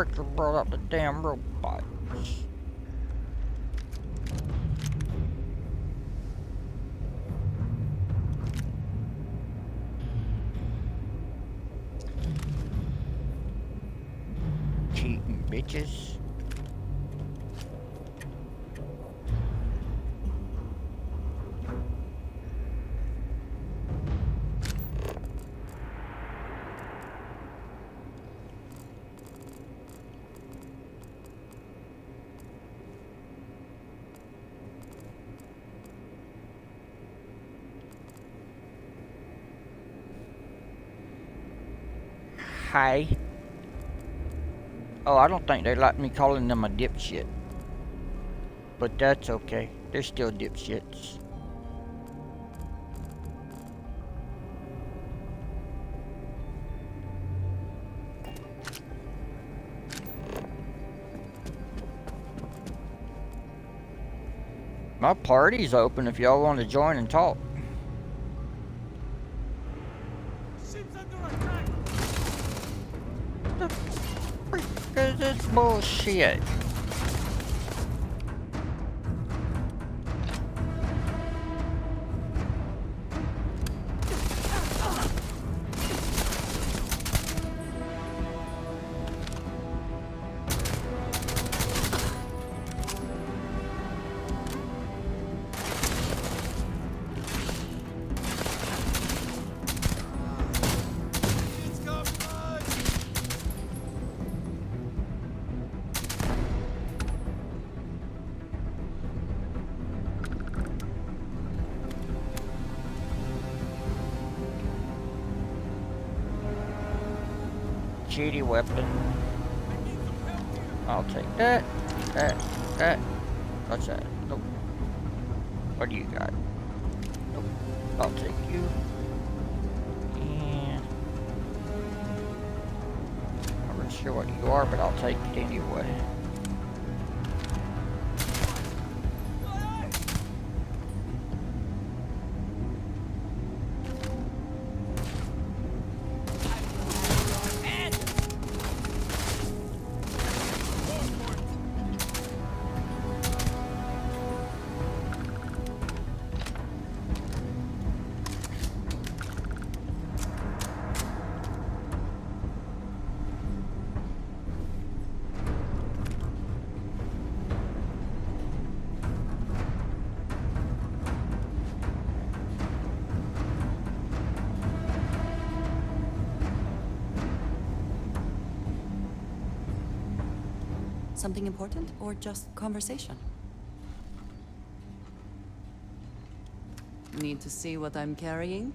freaking brought out the damn robots. Cheating bitches. Hi. Oh, I don't think they like me calling them a dipshit. But that's okay. They're still dipshits. My party's open if y'all want to join and talk. The freak is this bullshit? Shitty weapon. I'll take that. That. What's that? Nope. What do you got? Nope. I'll take you. And I'm not sure what you are, but I'll take it anyway. Something important or just conversation? Need to see what I'm carrying?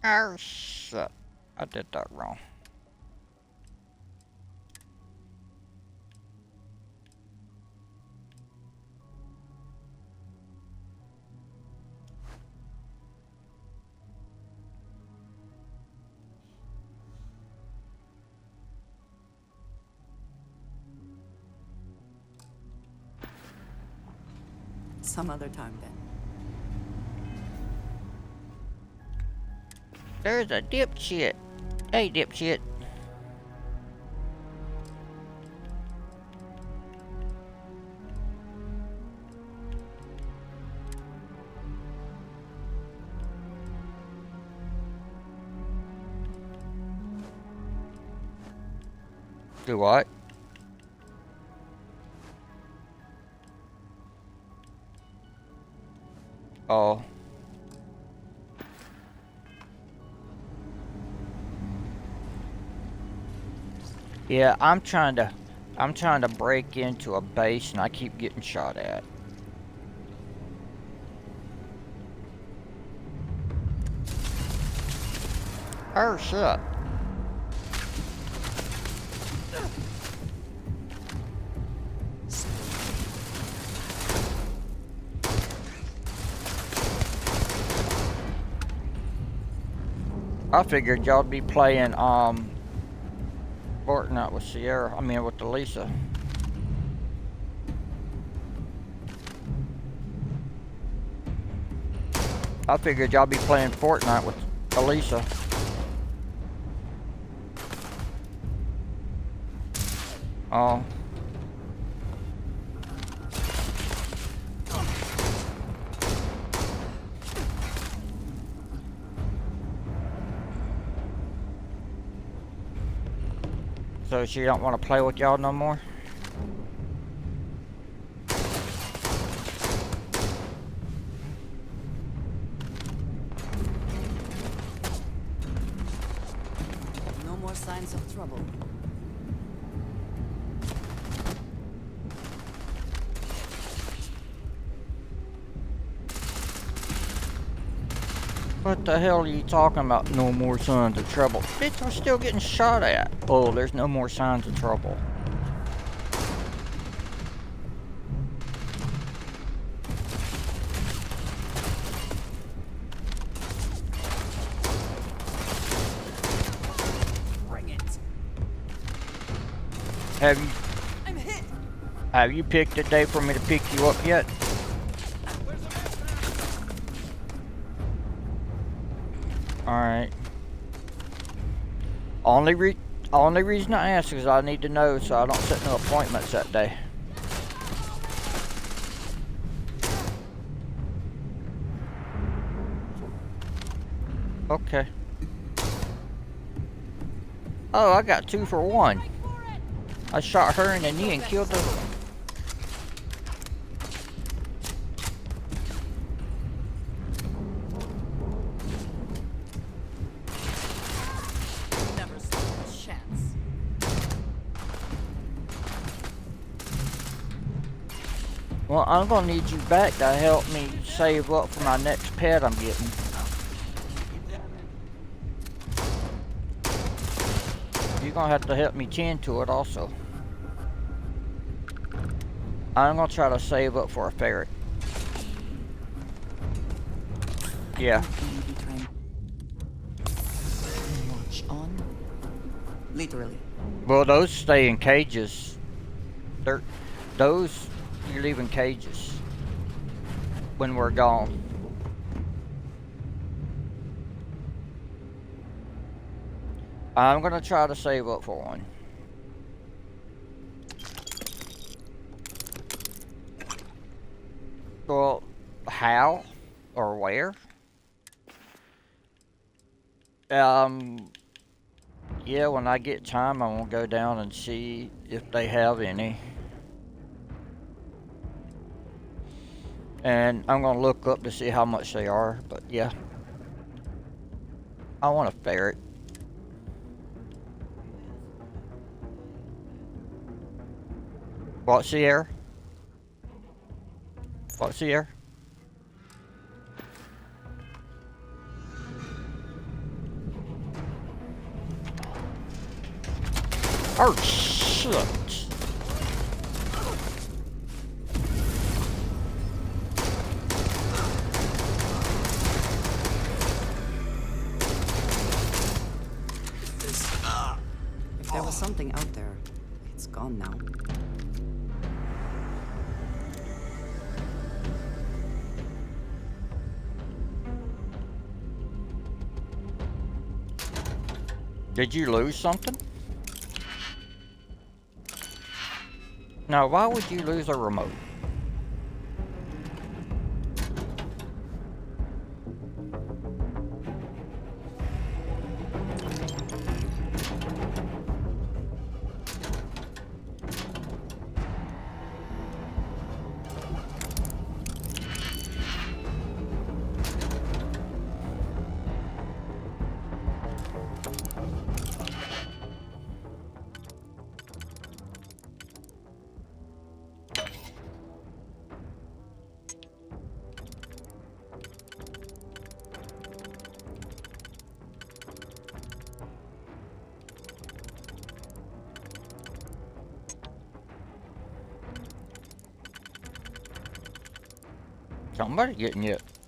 Oh shit. I did that wrong. Some other time then. There's a dipshit. Hey, dipshit. Do what? Oh. Yeah, I'm trying to break into a base and I keep getting shot at. Oh shit. I figured y'all'd be playing Fortnite with Sierra. I mean with Elisa. I figured y'all be playing Fortnite with Elisa. Oh. So she don't want to play with y'all no more? No more signs of trouble. What the hell are you talking about? No more signs of trouble. Bitch, I'm still getting shot at. Oh, there's no more signs of trouble. Bring it. I'm hit. Have you picked a day for me to pick you up yet? Alright. Only reason I ask is I need to know so I don't set no appointments that day. Okay. Oh, I got 2 for 1. I shot her in the knee and killed her. Never stand a chance. Well, I'm gonna need you back to help me save up for my next pet I'm getting. You're gonna have to help me tend to it also. I'm gonna try to save up for a ferret. Yeah. Watch on. Literally. Well, those stay in cages. Those you leave in cages when we're gone. I'm gonna try to save up for one. Well, how or where? Yeah, when I get time, I'm gonna go down and see if they have any. And I'm gonna look up to see how much they are, but yeah. I want a ferret. What's the air? What's the air? Oh shit! If there was something out there, it's gone now. Did you lose something? Now, why would you lose a remote?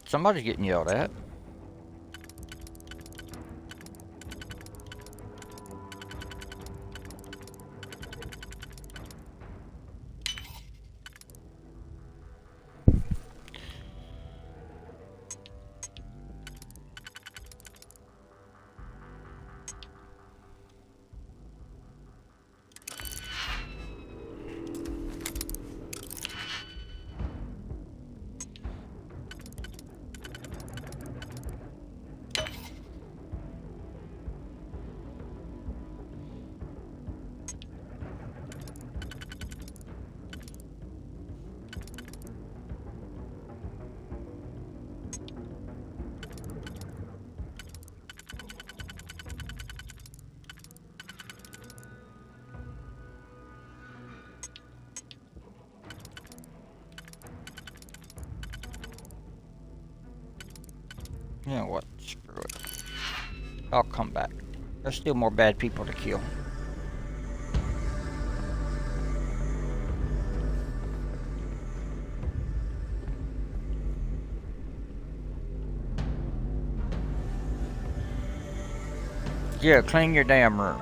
Somebody's getting yelled at. You know what? Screw it. I'll come back. There's still more bad people to kill. Yeah, clean your damn room.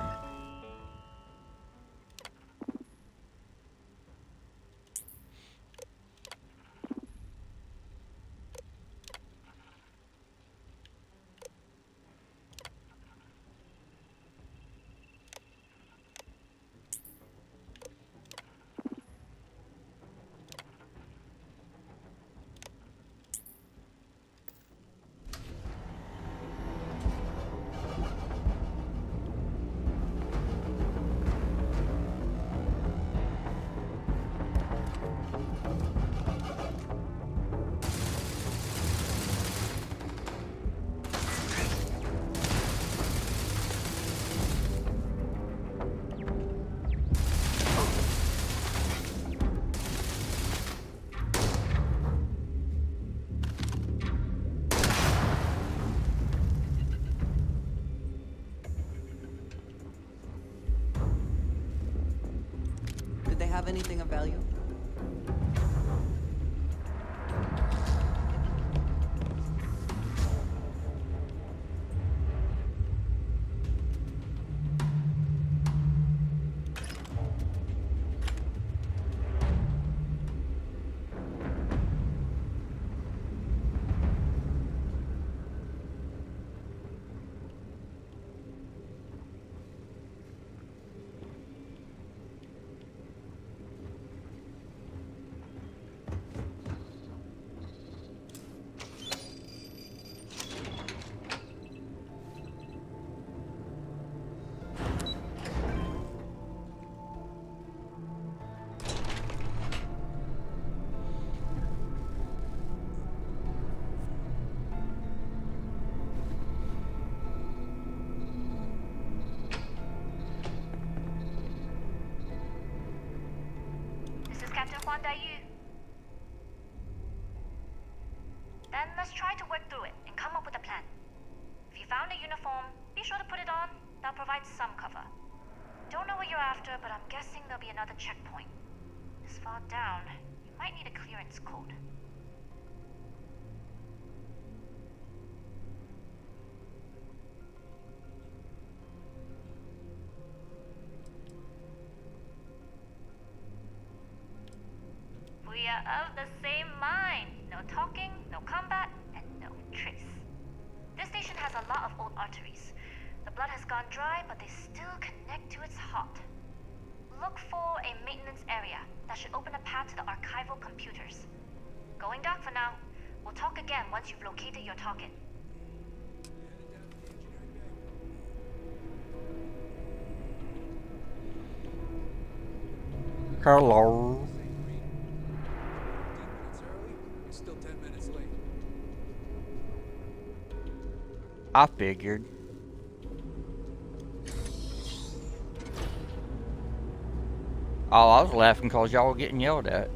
Did they have anything of value? This is Captain Huan Daiyu. Then let's try to work through it and come up with a plan. If you found a uniform, be sure to put it on. That'll provide some cover. Don't know what you're after, but I'm guessing there'll be another checkpoint. This far down, you might need a clearance code. We are of the same mind. No talking, no combat, and no trace. This station has a lot of old arteries. The blood has gone dry, but they still connect to its heart. Look for a maintenance area. That should open a path to the archival computers. Going dark for now. We'll talk again once you've located your target. Hello. You're still 10 minutes late. I figured. Oh, I was laughing because y'all were getting yelled at.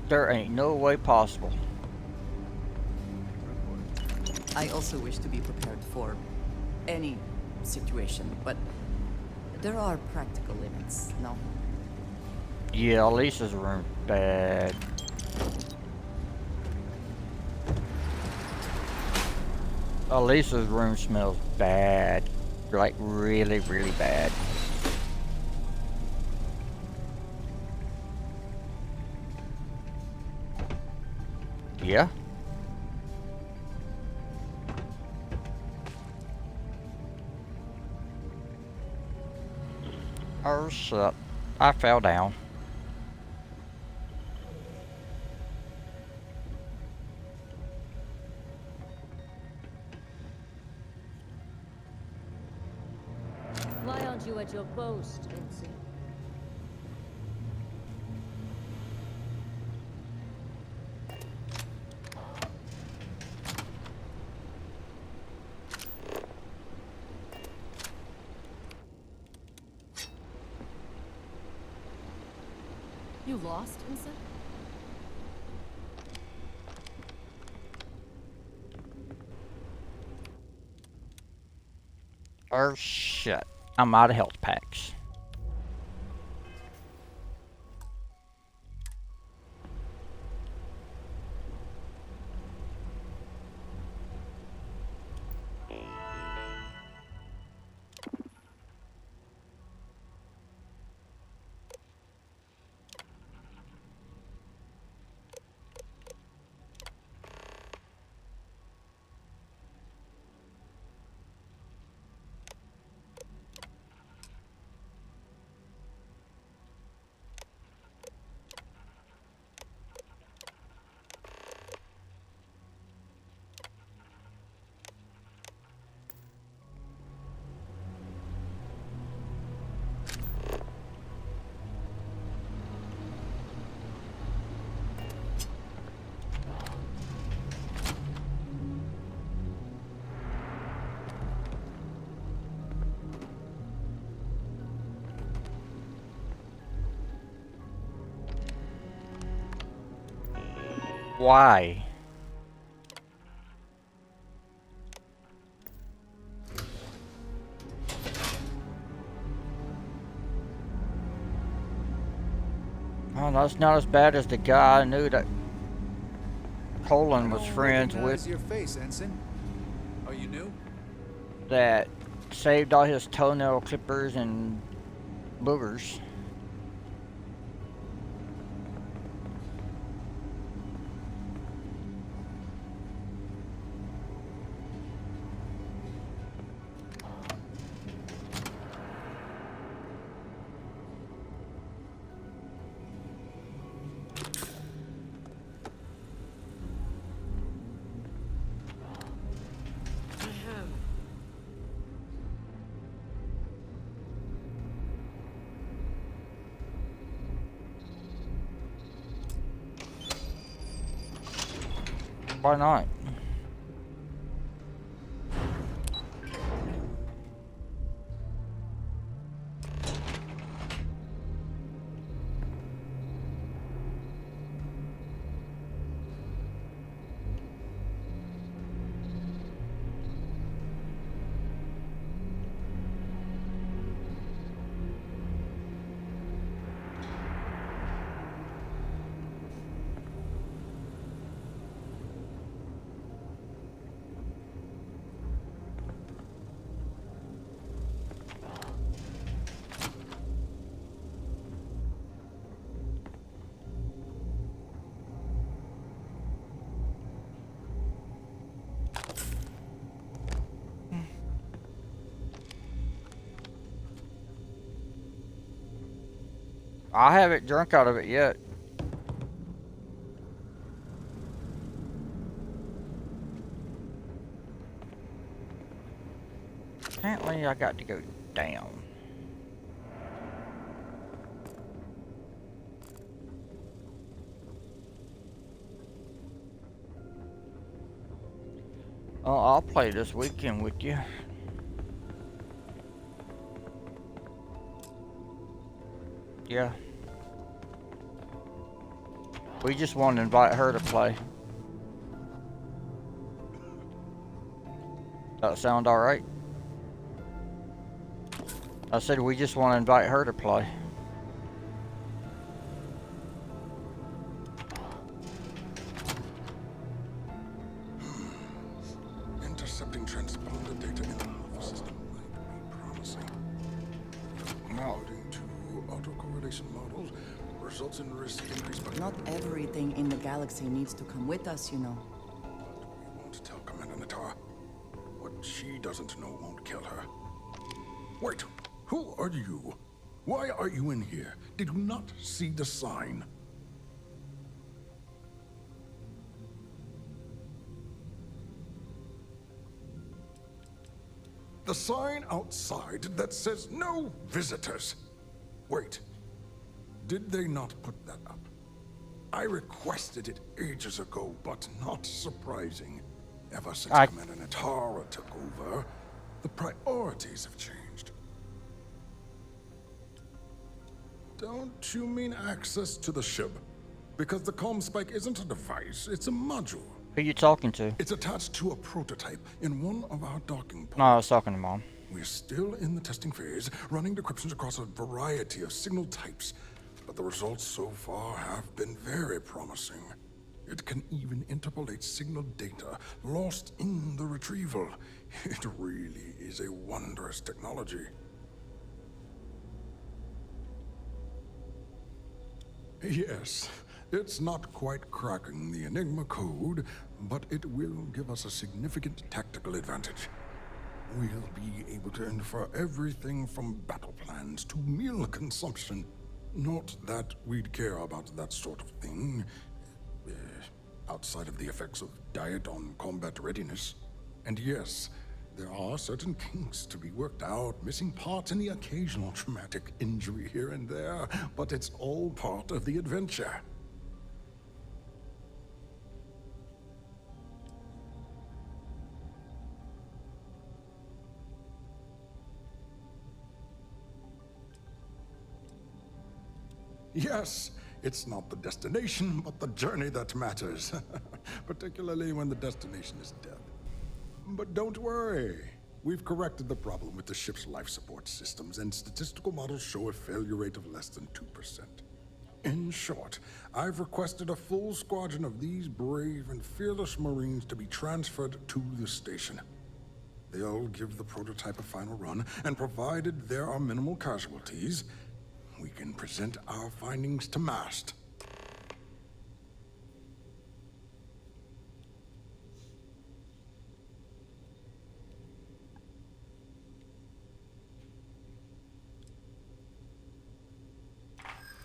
There ain't no way possible. I also wish to be prepared for any situation, but there are practical limits, no? Yeah, Lisa's room bad. Lisa's room smells bad. Like really, really bad. Yeah. Oh shit. I fell down. Why aren't you at your post, Ensign? You lost, Ensign? Oh shit. I'm out of health packs. Why? Oh, that's not as bad as the guy I knew that Colin was friends with. Your face, Ensign. Are you new? That saved all his toenail clippers and boogers. Why not? I haven't drunk out of it yet. Apparently I got to go down. Oh, I'll play this weekend with you. Yeah. We just want to invite her to play. That sound alright? I said we just want to invite her to play. Intercepting transponder data in the Alpha system might be promising. According to autocorrelation models, results in risk increase by... Not everything in the galaxy needs to come with us, you know. But we won't tell Commander Natar. What she doesn't know won't kill her. Wait, who are you? Why are you in here? Did you not see the sign? The sign outside that says no visitors. Wait, did they not put that up? I requested it ages ago, but not surprising. Ever since Commander Natara took over, the priorities have changed. Don't you mean access to the ship? Because the comm spike isn't a device, it's a module. Who you talking to? It's attached to a prototype in one of our docking ports. No, I was talking to Mom. We're still in the testing phase, running decryptions across a variety of signal types, but the results so far have been very promising. It can even interpolate signal data lost in the retrieval. It really is a wondrous technology. Yes, it's not quite cracking the Enigma code, but it will give us a significant tactical advantage. We'll be able to infer everything from battle plans to meal consumption. Not that we'd care about that sort of thing, outside of the effects of diet on combat readiness. And yes, there are certain kinks to be worked out, missing parts and the occasional traumatic injury here and there, but it's all part of the adventure. Yes, it's not the destination, but the journey that matters. Particularly when the destination is death. But don't worry. We've corrected the problem with the ship's life support systems, and statistical models show a failure rate of less than 2%. In short, I've requested a full squadron of these brave and fearless Marines to be transferred to the station. They'll give the prototype a final run, and provided there are minimal casualties, we can present our findings to Mast.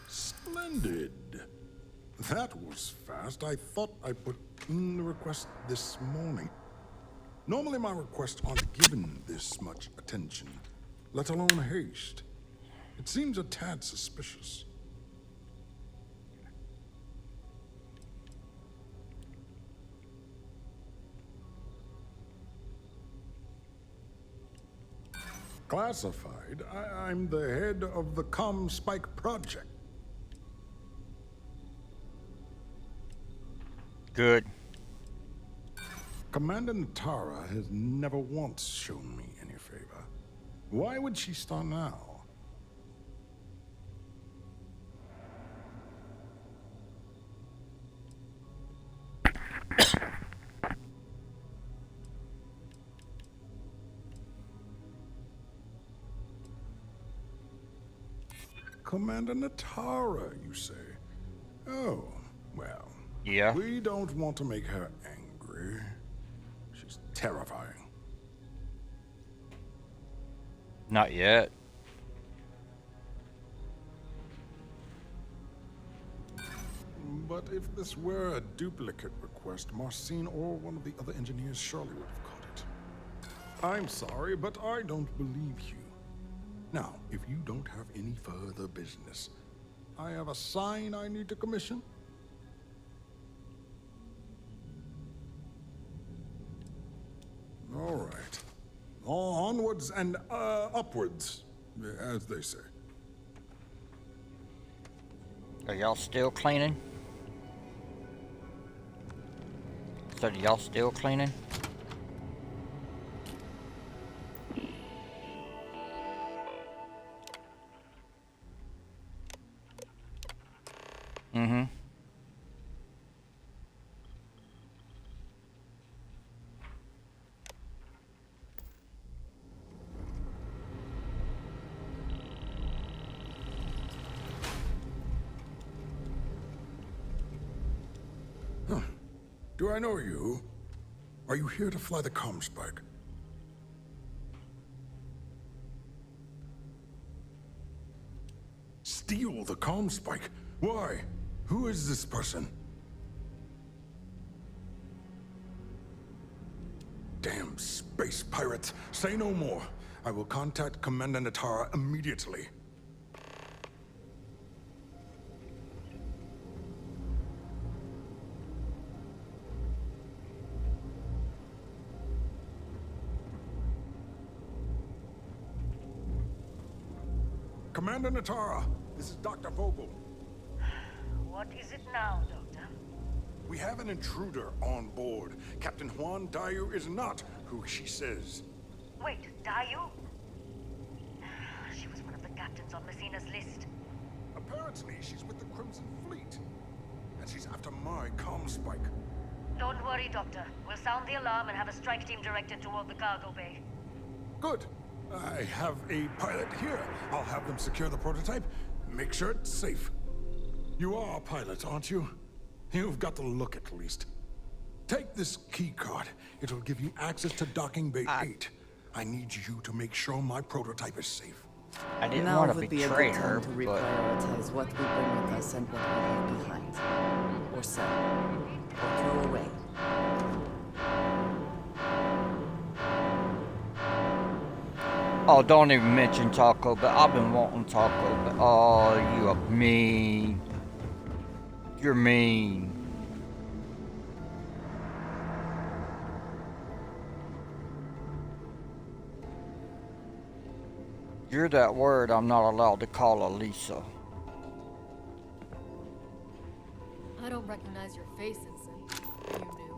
Splendid. That was fast. I thought I put in the request this morning. Normally my requests aren't given this much attention, let alone haste. It seems a tad suspicious. Classified? I'm the head of the Comm Spike Project. Good. Commander Natara has never once shown me any favor. Why would she start now? Commander Natara, you say? Oh, well. Yeah. We don't want to make her angry. She's terrifying. Not yet. But if this were a duplicate request, Marcin or one of the other engineers surely would have caught it. I'm sorry, but I don't believe you. Now, if you don't have any further business, I have a sign I need to commission. All right. Onwards and upwards, as they say. Are y'all still cleaning? So y'all still cleaning? Mm-hmm. Huh. Do I know you? Are you here to fly the comm spike? Steal the comm spike? Why? Who is this person? Damn space pirates. Say no more. I will contact Commander Natara immediately. Commander Natara, this is Dr. Vogel. What is it now, Doctor? We have an intruder on board. Captain Juan Dayu is not who she says. Wait, Dayu? She was one of the captains on Messina's list. Apparently, she's with the Crimson Fleet. And she's after my comm spike. Don't worry, Doctor. We'll sound the alarm and have a strike team directed toward the cargo bay. Good. I have a pilot here. I'll have them secure the prototype. Make sure it's safe. You are a pilot, aren't you? You've got the look at least. Take this key card. It'll give you access to docking bay 8. I need you to make sure my prototype is safe. I didn't Now want to would be a betray good her, time to but reprioritize what we bring with us and what we leave behind. Or sell. Or throw away. oh, don't even mention Taco Bell. I've been wanting Taco Bell. Oh, you are mean. You're mean. You're that word I'm not allowed to call Elisa. I don't recognize your face, Ensign. You knew.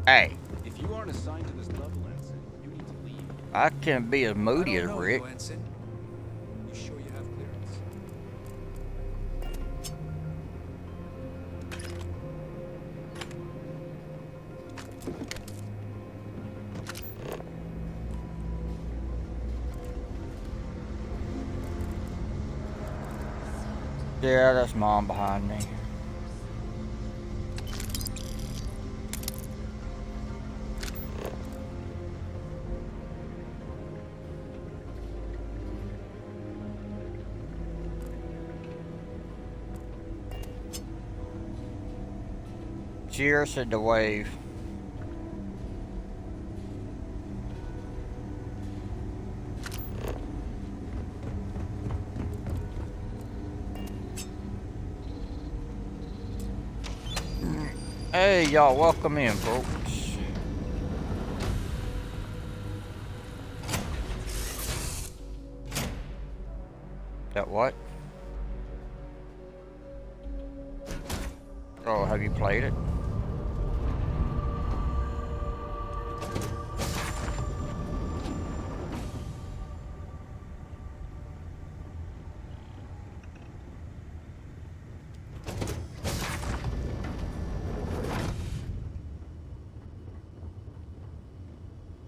Hey, If you aren't assigned to this level, Ensign, you need to leave. I can't be as moody as Rick. Ensign. You sure you have clearance? Yeah, that's Mom behind me. Cheers, said the wave. Hey, y'all, welcome in, folks. That what? Oh, have you played it?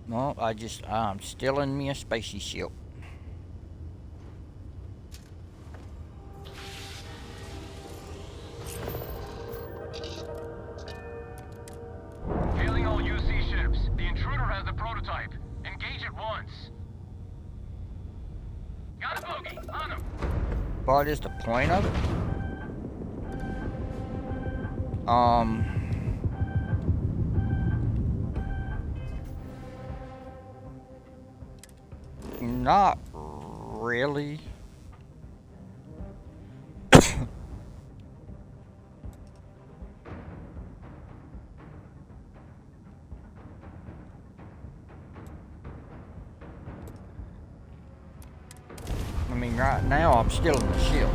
No, I'm still in me a spacey ship. Hailing all UC ships. The intruder has the prototype. Engage it once. Got a bogey. On him. What is the point of it? Not really. I mean, right now I'm still in the ship.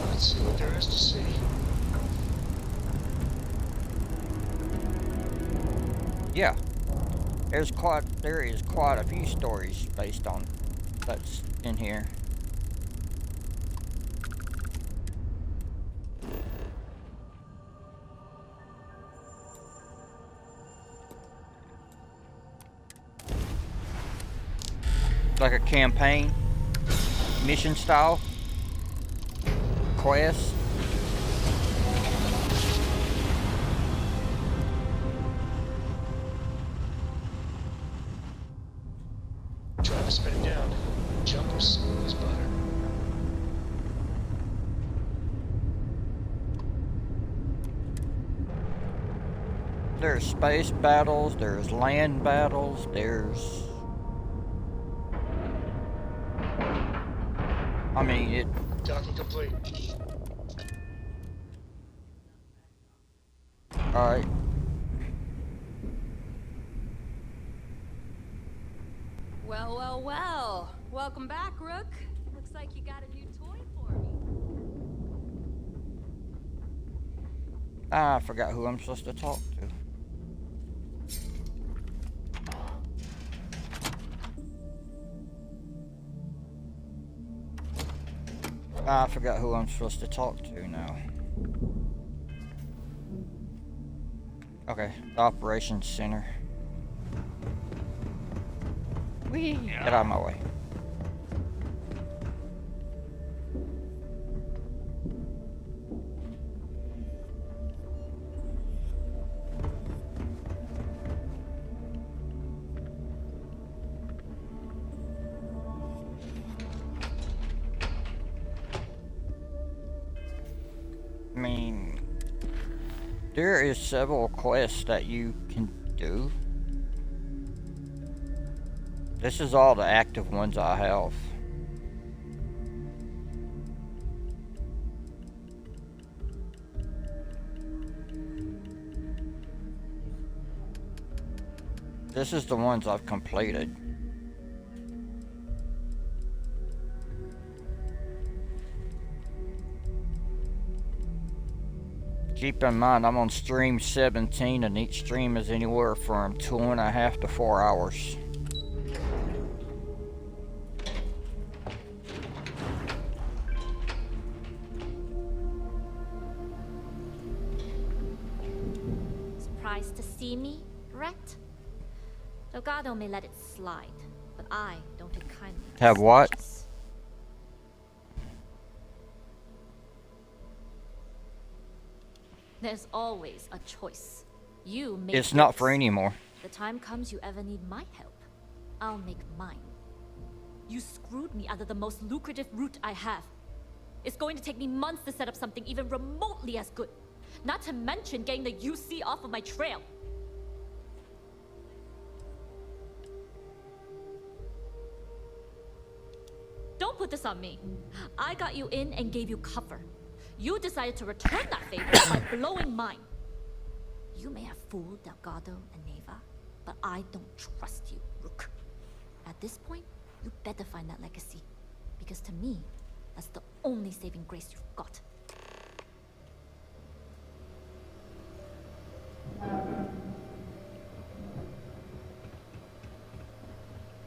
Let's see what there is to see. Yeah, there is quite a few stories based on that's in here. Like a campaign, mission style, quest. Trying to spin it down. Jumper smooth as butter. There's space battles, there's land battles, there's... I mean, Docking complete. Alright. Well, well, well. Welcome back, Rook. Looks like you got a new toy for me. I forgot who I'm supposed to talk to. I forgot who I'm supposed to talk to now. Okay, the operations center. Whee! Get out of my way. I mean, there is several quests that you can do. This is all the active ones I have. This is the ones I've completed. Keep in mind, I'm on stream 17, and each stream is anywhere from 2.5 to 4 hours. Surprised to see me, Ret? Delgado may let it slide, but I don't take kindly to Have what? snitches. There's always a choice. You make It's not yours. free anymore. The time comes you ever need my help, I'll make mine. You screwed me out of the most lucrative route I have. It's going to take me months to set up something even remotely as good. Not to mention getting the UC off of my trail. Don't put this on me. I got you in and gave you cover. You decided to return that favor by blowing mine. You may have fooled Delgado and Neva, but I don't trust you, Rook. At this point, you better find that legacy. Because to me, that's the only saving grace you've got.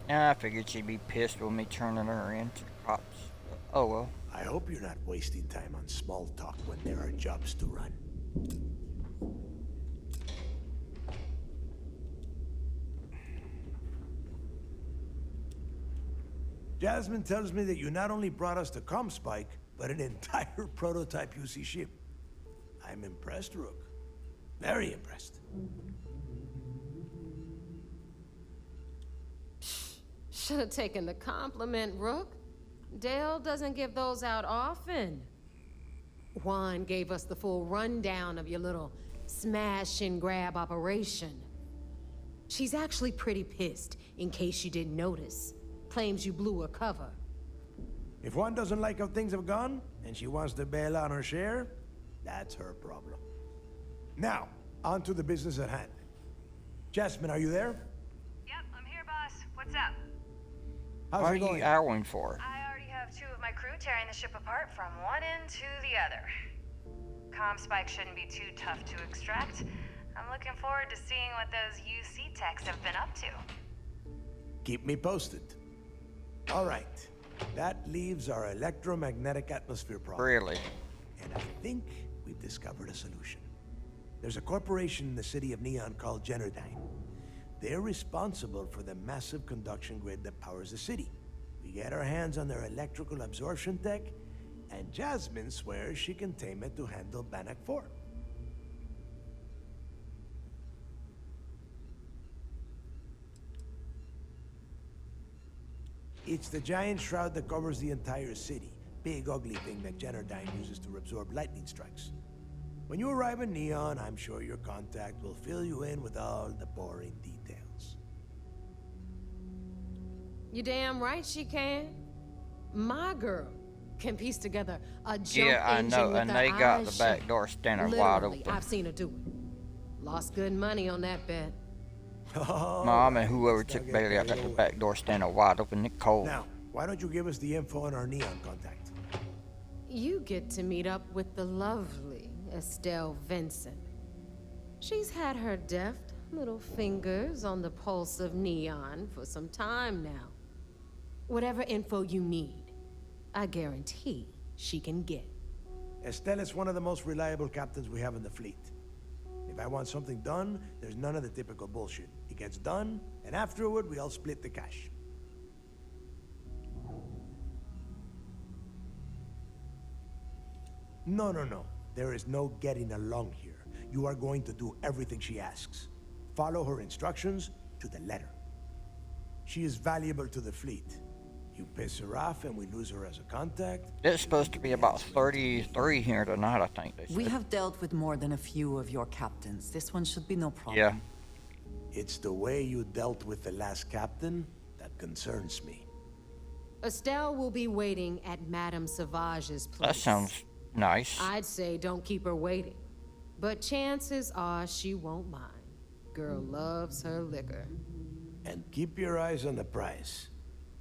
I figured she'd be pissed with me turning her into props. Oh well. I hope you're not wasting time on small talk when there are jobs to run. Jasmine tells me that you not only brought us the Comspike, but an entire prototype UC ship. I'm impressed, Rook. Very impressed. Should have taken the compliment, Rook. Dale doesn't give those out often. Juan gave us the full rundown of your little smash and grab operation. She's actually pretty pissed, in case you didn't notice. Claims you blew her cover. If one doesn't like how things have gone, and she wants to bail on her share, that's her problem. Now, on to the business at hand. Jasmine, are you there? Yep, I'm here, boss. What's up? How's What it are going? you hourling for? I already have 2 of my crew tearing the ship apart from one end to the other. Comspike shouldn't be too tough to extract. I'm looking forward to seeing what those UC techs have been up to. Keep me posted. All right. That leaves our electromagnetic atmosphere problem. Really? And I think we've discovered a solution. There's a corporation in the city of Neon called Generdyne. They're responsible for the massive conduction grid that powers the city. We get our hands on their electrical absorption tech, and Jasmine swears she can tame it to handle Bannock 4. It's the giant shroud that covers the entire city. Big, ugly thing that Generdyne uses to absorb lightning strikes. When you arrive in Neon, I'm sure your contact will fill you in with all the boring details. You damn right she can. My girl can piece together a jump Yeah, I engine know, with and her they got eyes the back shut. door standing Literally, wide open. I've seen her do it. Lost good money on that bet. Mom and whoever took Bailey out got the back door standing wide open and cold. Now, why don't you give us the info on our Neon contact? You get to meet up with the lovely Estelle Vincent. She's had her deft little fingers on the pulse of Neon for some time now. Whatever info you need, I guarantee she can get. Estelle is one of the most reliable captains we have in the fleet. If I want something done, there's none of the typical bullshit. It gets done, and afterward, we all split the cash. No. There is no getting along here. You are going to do everything she asks. Follow her instructions to the letter. She is valuable to the fleet. You piss her off and we lose her as a contact. It's supposed to be about 33 here tonight, I think they said. We have dealt with more than a few of your captains. This one should be no problem. Yeah. It's the way you dealt with the last captain that concerns me. Estelle will be waiting at Madame Sauvage's place. That sounds nice. I'd say don't keep her waiting. But chances are she won't mind. Girl loves her liquor. And keep your eyes on the prize.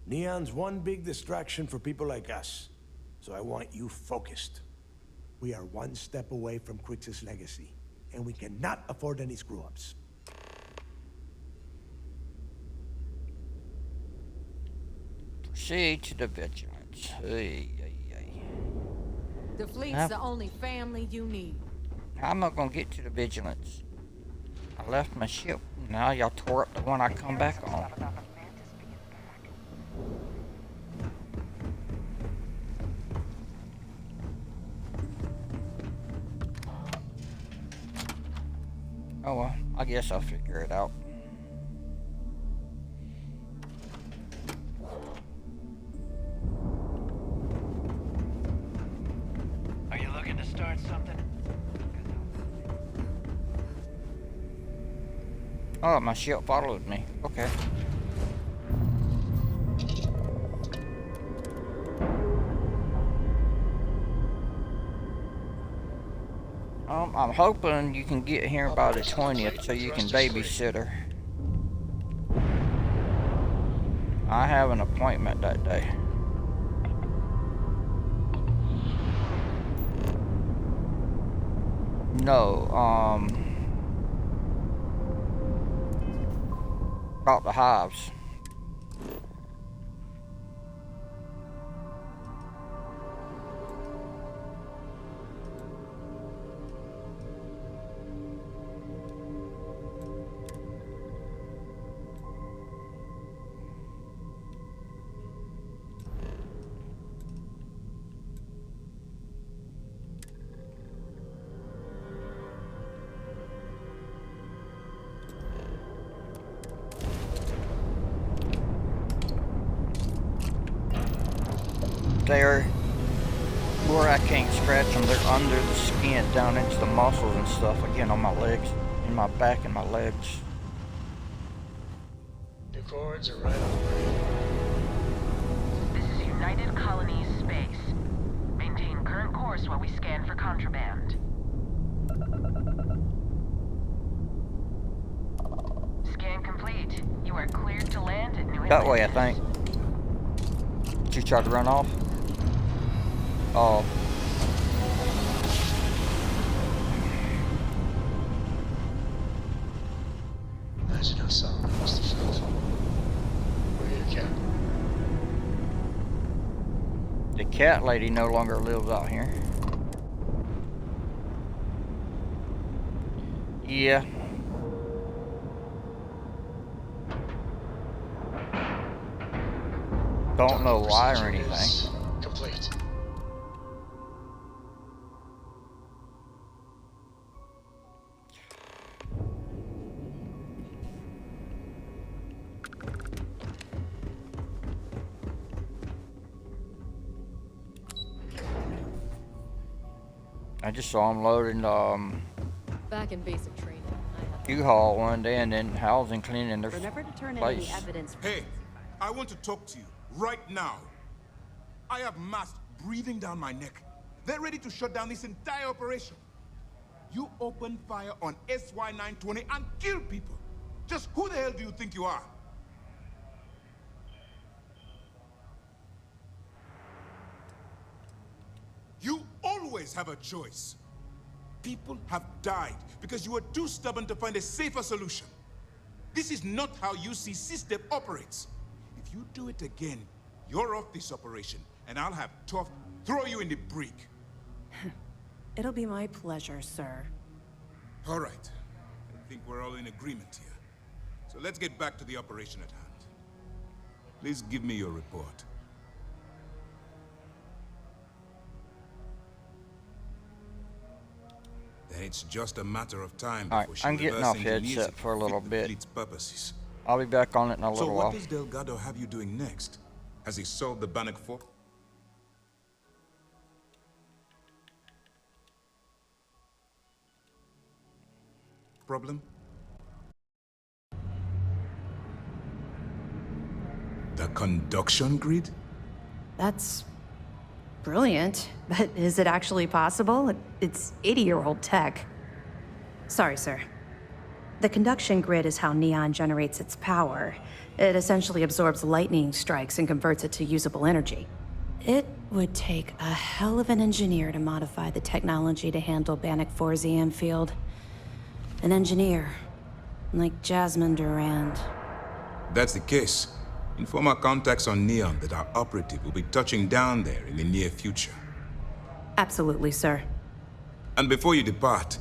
Neon's one big distraction for people like us. So I want you focused. We are one step away from Quix's legacy, and we cannot afford any screw-ups. Proceed to the vigilance. The fleet's the only family you need. How am I gonna get to the vigilance? I left my ship. Now y'all tore up the one I come back on. Oh well, I guess I'll figure it out. Are you looking to start something? Oh, my ship followed me. Okay. I'm hoping you can get here by the 20th so you can babysit her. I have an appointment that day. No, about the hives. They're where I can't scratch them. They're under the skin, down into the muscles and stuff. Again, on my legs, in my back and my legs. New cords are right on the way. This is United Colonies Space. Maintain current course while we scan for contraband. Scan complete. You are cleared to land at New England. That way, I think. Did you try to run off? Oh. Imagine how solemn it must have felt. Where are you, Cap? The cat lady no longer lives out here. Yeah. Don't know why or anything. Complete. I just saw him loading Back in basic training, U-Haul one day and then housing cleaning their Remember to turn in place. any evidence. Hey, I want to talk to you right now. I have masks breathing down my neck. They're ready to shut down this entire operation. You open fire on SY-920 and kill people. Just who the hell do you think you are? You always have a choice. People have died because you were too stubborn to find a safer solution. This is not how UC system operates. If you do it again, you're off this operation, and I'll have Tough throw you in the brig. It'll be my pleasure, sir. All right. I think we're all in agreement here. So let's get back to the operation at hand. Please give me your report. Then it's just a matter of time Alright, before she I'm getting off reverse-engineers headset it for a to little fit the bit. fleet's purposes. I'll be back on it in a So little what while. does Delgado have you doing next? Has he solved the Bannock Fort? Problem? The conduction grid? That's brilliant, but is it actually possible? It's 80-year-old tech. Sorry, sir. The conduction grid is how Neon generates its power. It essentially absorbs lightning strikes and converts it to usable energy. It would take a hell of an engineer to modify the technology to handle Bannock 4's EM field. An engineer, like Jasmine Durand. That's the case. Inform our contacts on Neon that our operative will be touching down there in the near future. Absolutely, sir. And before you depart,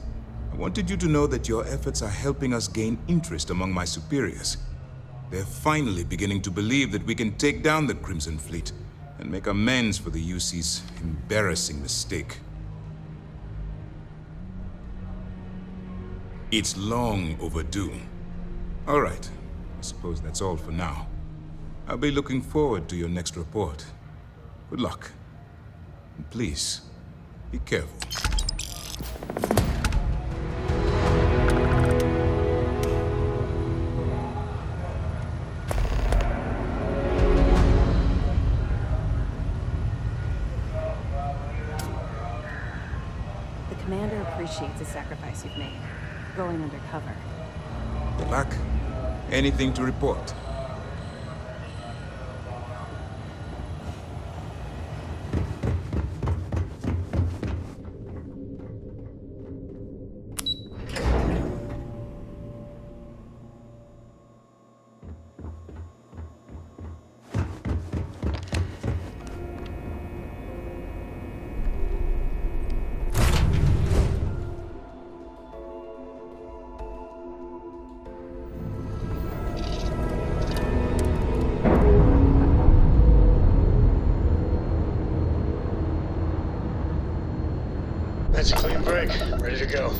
I wanted you to know that your efforts are helping us gain interest among my superiors. They're finally beginning to believe that we can take down the Crimson Fleet and make amends for the UC's embarrassing mistake. It's long overdue. All right, I suppose that's all for now. I'll be looking forward to your next report. Good luck. And please, be careful. The commander appreciates the sacrifice you've made, going undercover. Back? Anything to report? That's a clean break. Ready to go.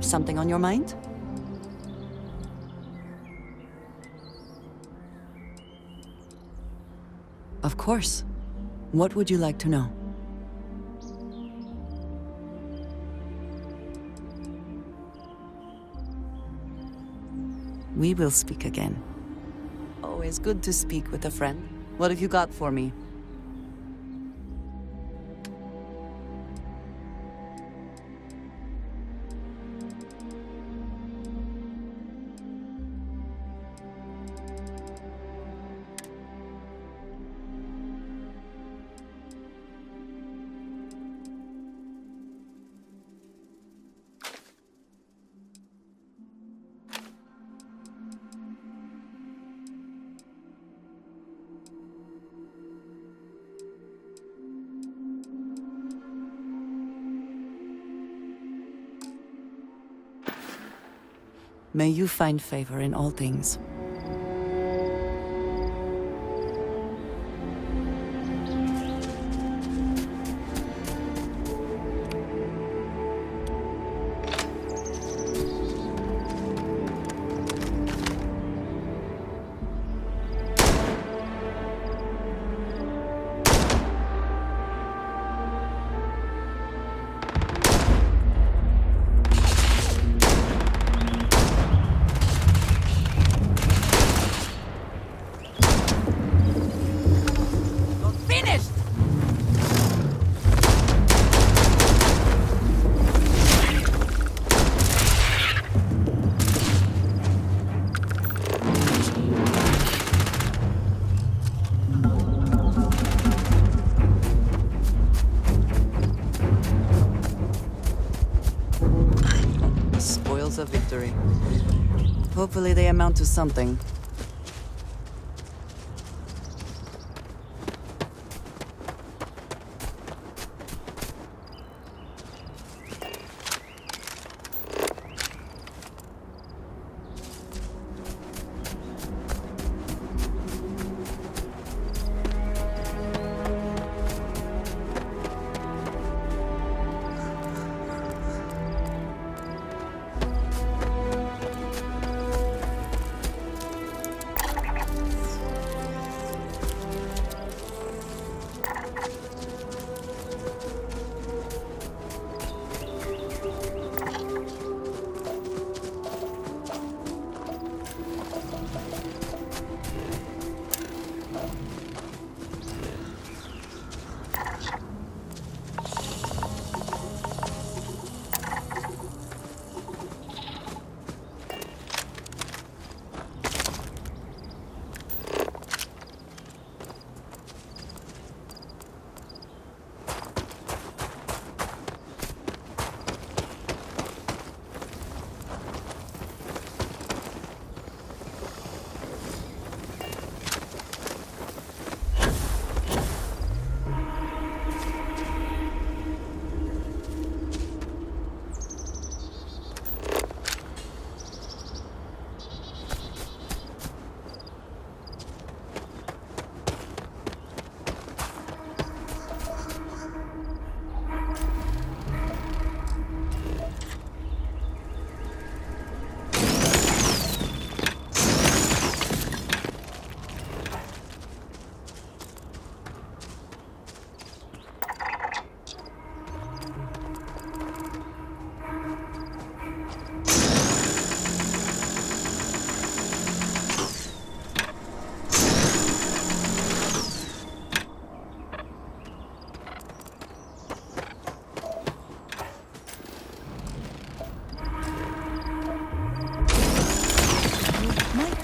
something on your mind? Of course. What would you like to know? We will speak again. Always good to speak with a friend. What have you got for me? May you find favor in all things. Spoils of victory. Hopefully they amount to something.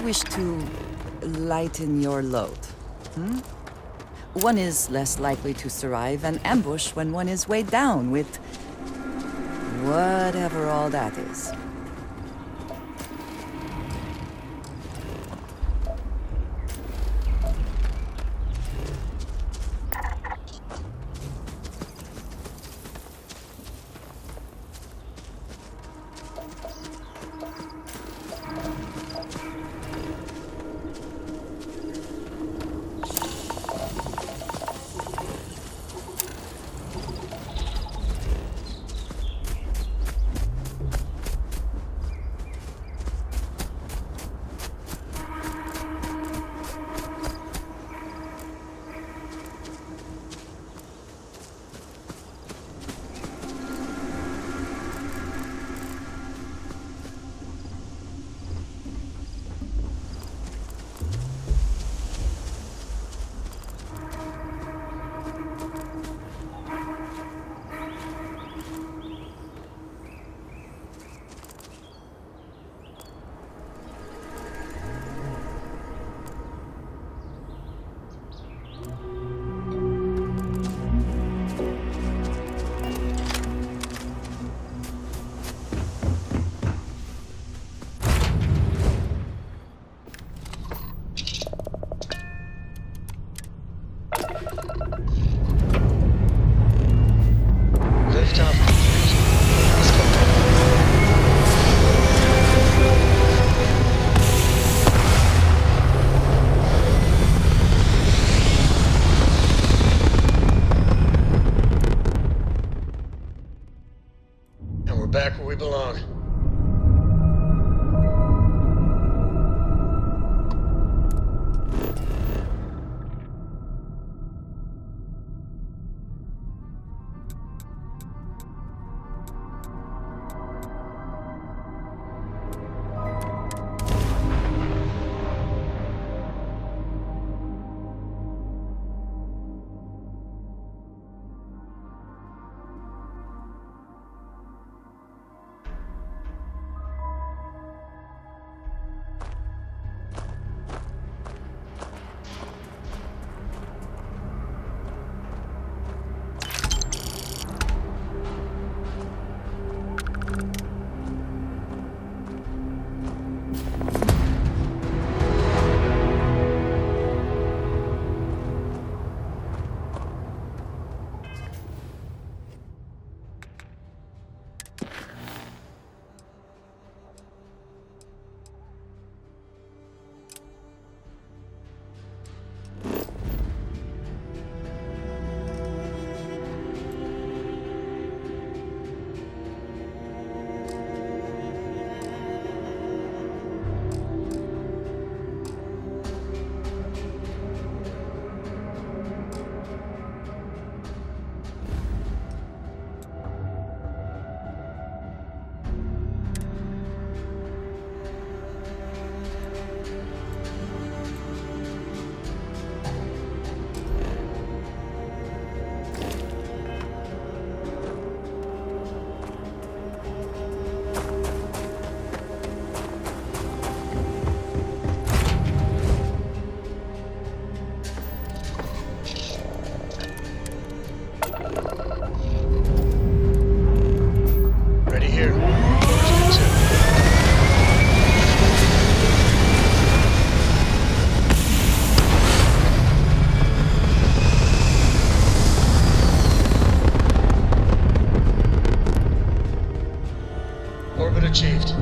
Wish to lighten your load. One is less likely to survive an ambush when one is weighed down with whatever all that is. Orbit achieved.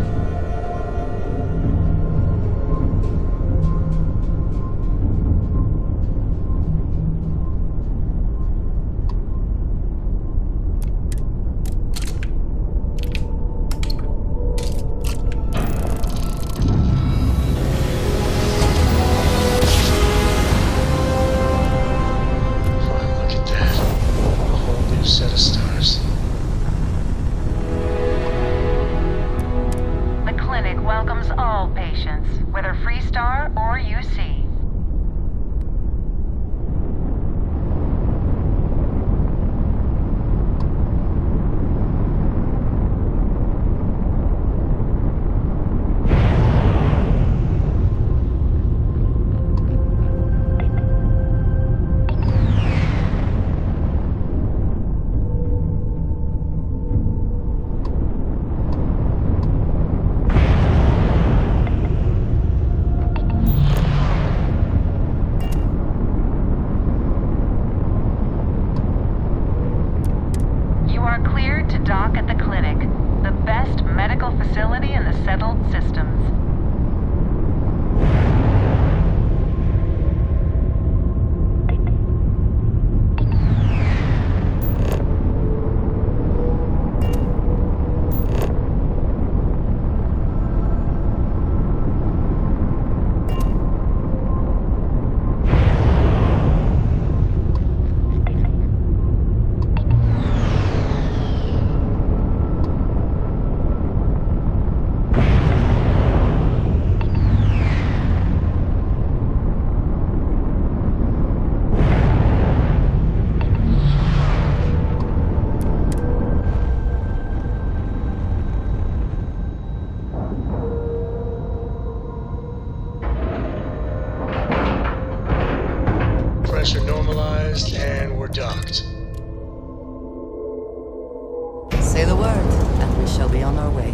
Set of stars. The clinic welcomes all patients, whether Freestar or UC. Dock at the clinic, the best medical facility in the settled systems. Pressure normalized, and we're docked. Say the word, and we shall be on our way.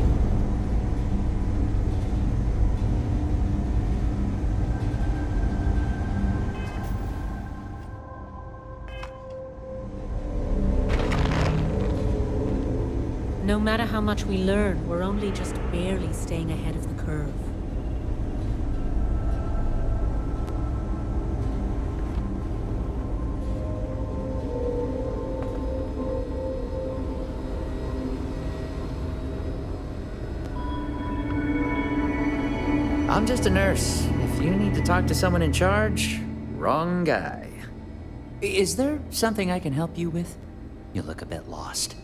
No matter how much we learn, we're only just barely staying ahead of the curve. I'm just a nurse. If you need to talk to someone in charge, wrong guy. Is there something I can help you with? You look a bit lost.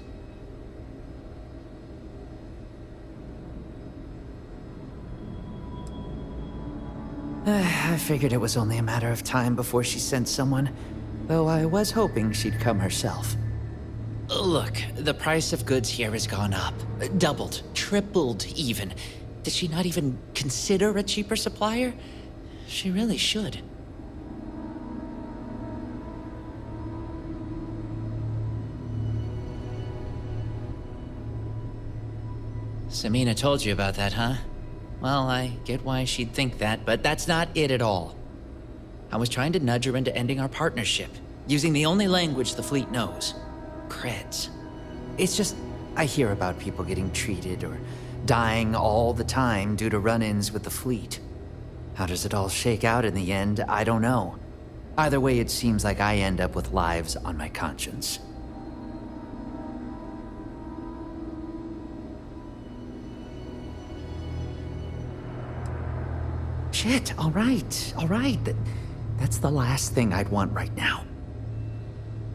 I figured it was only a matter of time before she sent someone, though I was hoping she'd come herself. Look, the price of goods here has gone up. Doubled, tripled even. Did she not even consider a cheaper supplier? She really should. Samina told you about that, huh? Well, I get why she'd think that, but that's not it at all. I was trying to nudge her into ending our partnership, using the only language the fleet knows. Creds. It's just, I hear about people getting treated or dying all the time due to run-ins with the fleet. How does it all shake out in the end? I don't know. Either way, it seems like I end up with lives on my conscience. Shit, all right. That's the last thing I'd want right now.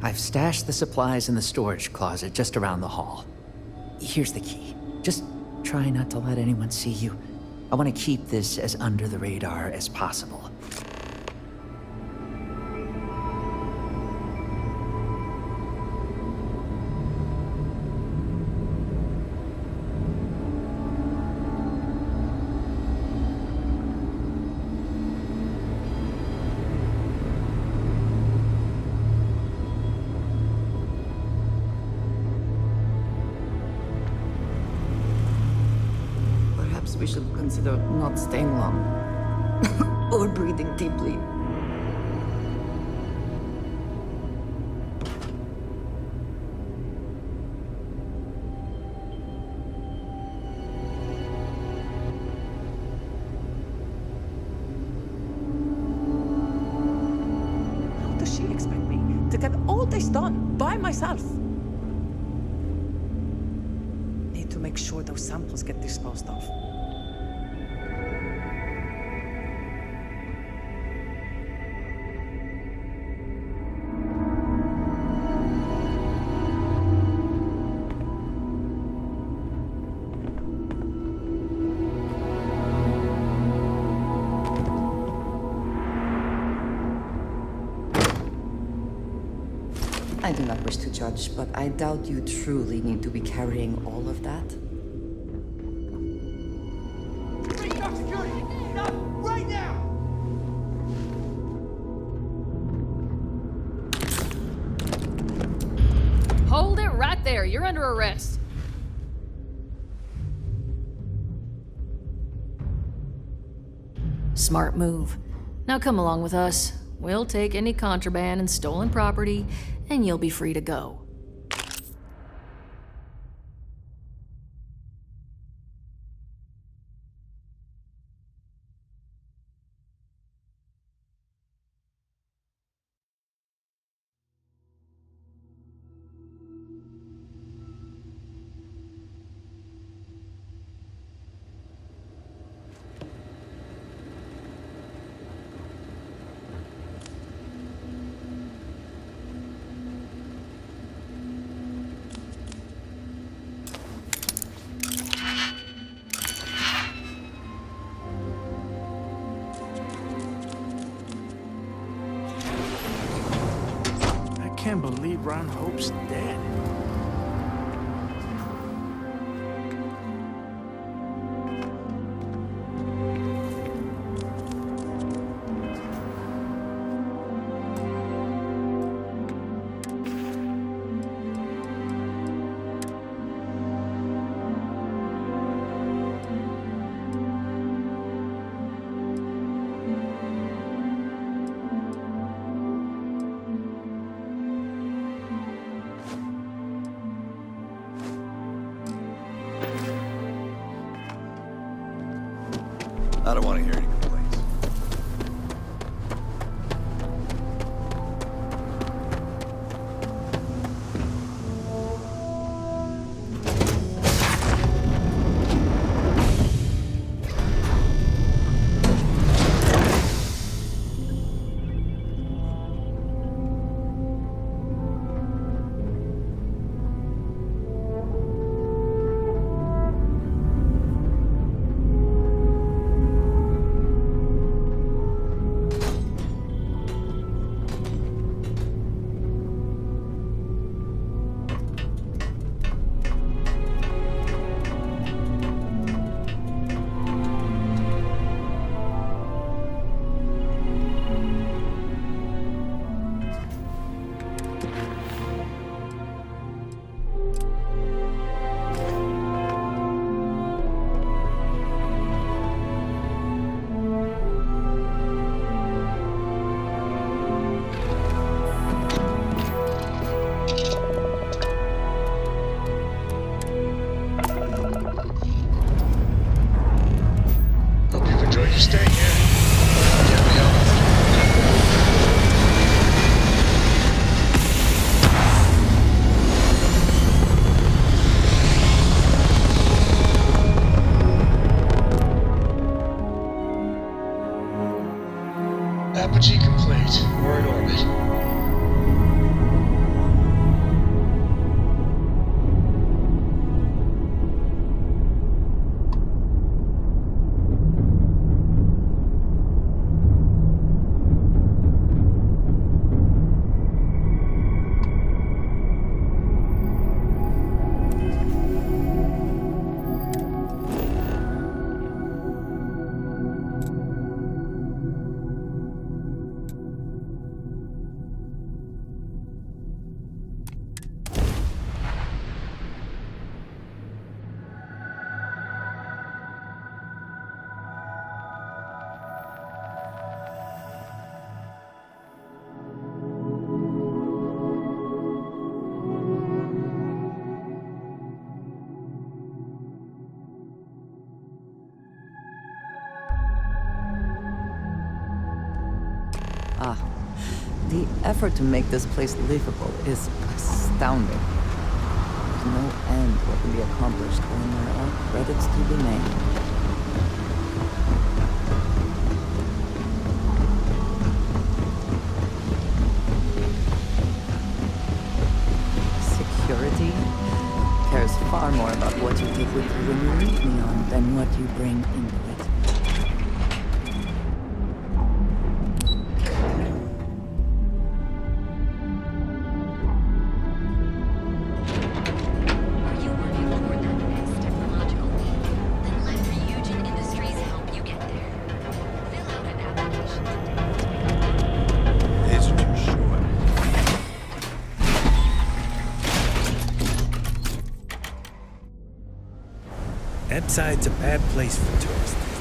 I've stashed the supplies in the storage closet just around the hall. Here's the key. Just try not to let anyone see you. I want to keep this as under the radar as possible. Perhaps we should consider not staying long. Or breathing deeply. want this done by myself. Need to make sure those samples get disposed of. I do not wish to judge, but I doubt you truly need to be carrying all of that. Stop security! Stop! Right now! Hold it right there. You're under arrest. Smart move. Now come along with us. We'll take any contraband and stolen property, and you'll be free to go. I can't believe Ron Hope's dead. I don't want to hear any complaints. Apogee complete. We're in orbit. The effort to make this place livable is astounding. There's no end what can be accomplished when there are credits to be made. Security cares far more about what you take with you when you leave Neon than what you bring into it. Are you working toward that next technological leap? Then let Ryujin Industries help you get there. Fill out an application today. Days are too short. Epside's a bad place for tourists these days.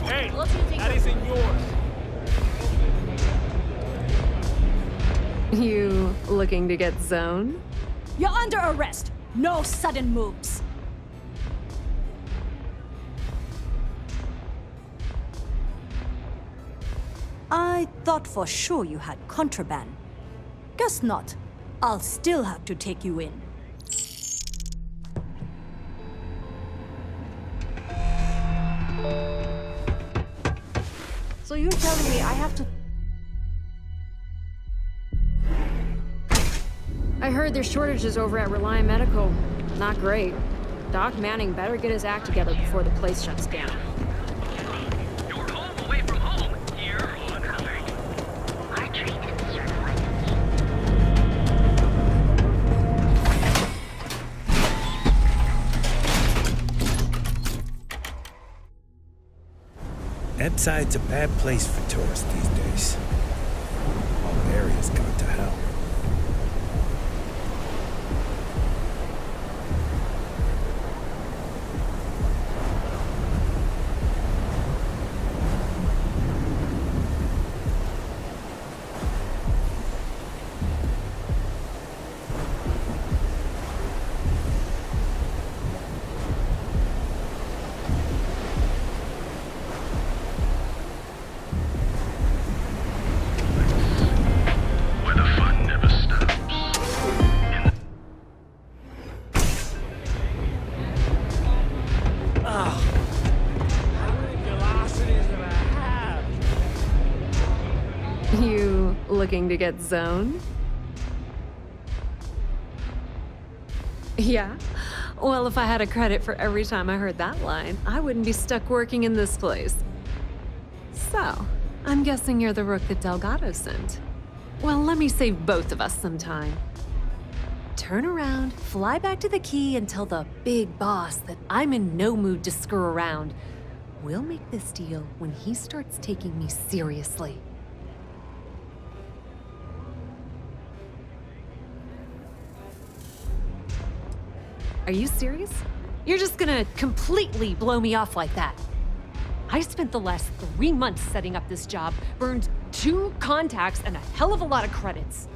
Hey, that isn't yours. You looking to get zoned? You're under arrest. No sudden moves. I thought for sure you had contraband. Guess not. I'll still have to take you in. So you're telling me I have to... I heard there's shortages over at Reliant Medical. Not great. Doc Manning better get his act together before the place shuts down. You're home away from home. You're uncovered. Our treatment certified. Epside's a bad place for tourists these days. Whole area's gone to hell. Where the fun never stops. How many velocities did I have? You looking to get zoned? Yeah? Well, if I had a credit for every time I heard that line, I wouldn't be stuck working in this place. So, I'm guessing you're the rook that Delgado sent. Well, let me save both of us some time. Turn around, fly back to the key, and tell the big boss that I'm in no mood to screw around. We'll make this deal when he starts taking me seriously. Are you serious? You're just gonna completely blow me off like that? I spent the last 3 months setting up this job, burned 2 contacts and a hell of a lot of credits.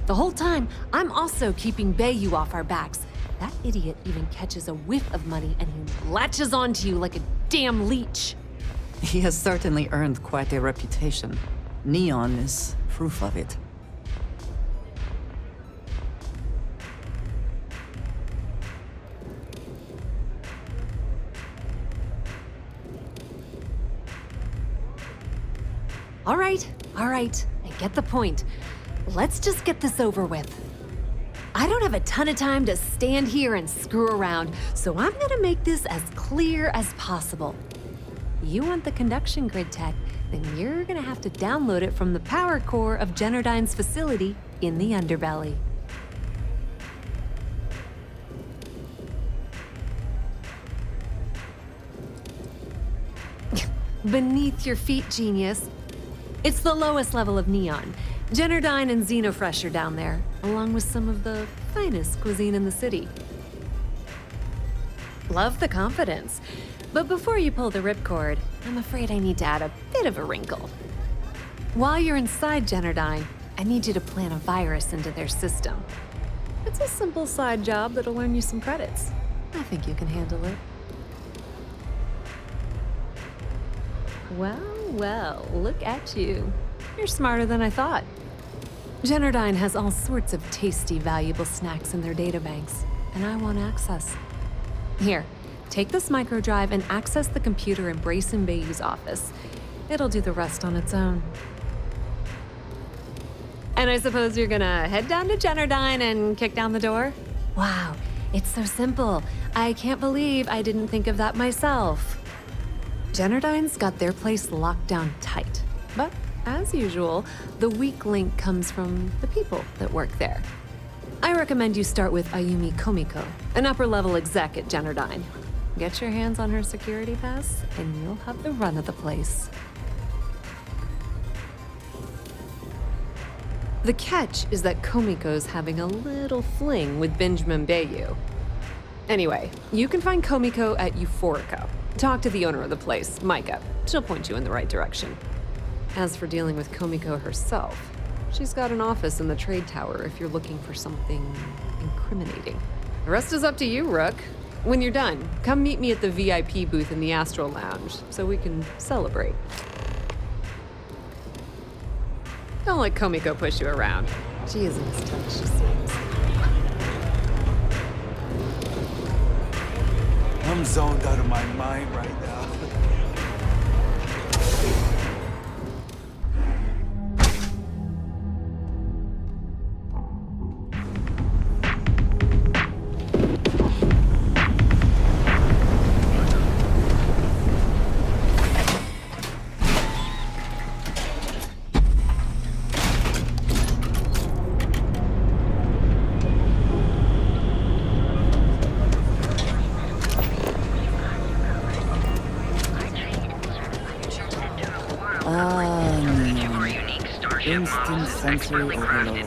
The whole time, I'm also keeping Bayou off our backs. That idiot even catches a whiff of money and he latches onto you like a damn leech. He has certainly earned quite a reputation. Neon is proof of it. All right, I get the point. Let's just get this over with. I don't have a ton of time to stand here and screw around, so I'm gonna make this as clear as possible. You want the conduction grid tech, then you're gonna have to download it from the power core of Generdyne's facility in the underbelly. Beneath your feet, genius. It's the lowest level of neon. Generdyne and Xenofresh are down there, along with some of the finest cuisine in the city. Love the confidence. But before you pull the ripcord, I'm afraid I need to add a bit of a wrinkle. While you're inside Generdyne, I need you to plant a virus into their system. It's a simple side job that'll earn you some credits. I think you can handle it. Well, well, look at you. You're smarter than I thought. Generdyne has all sorts of tasty, valuable snacks in their databanks, and I want access. Here, take this microdrive and access the computer in Brayson Bayou's office. It'll do the rest on its own. And I suppose you're gonna head down to Generdyne and kick down the door? Wow, it's so simple. I can't believe I didn't think of that myself. Generdyne's got their place locked down tight. But, as usual, the weak link comes from the people that work there. I recommend you start with Ayumi Komiko, an upper-level exec at Generdyne. Get your hands on her security pass, and you'll have the run of the place. The catch is that Komiko's having a little fling with Benjamin Bayou. Anyway, you can find Komiko at Euphorica. Talk to the owner of the place, Micah. She'll point you in the right direction. As for dealing with Komiko herself, she's got an office in the trade tower if you're looking for something incriminating. The rest is up to you, Rook. When you're done, come meet me at the VIP booth in the Astral Lounge so we can celebrate. Don't let Komiko push you around. She isn't as tough as she seems. I'm zoned out of my mind right now. Instant sensory overload.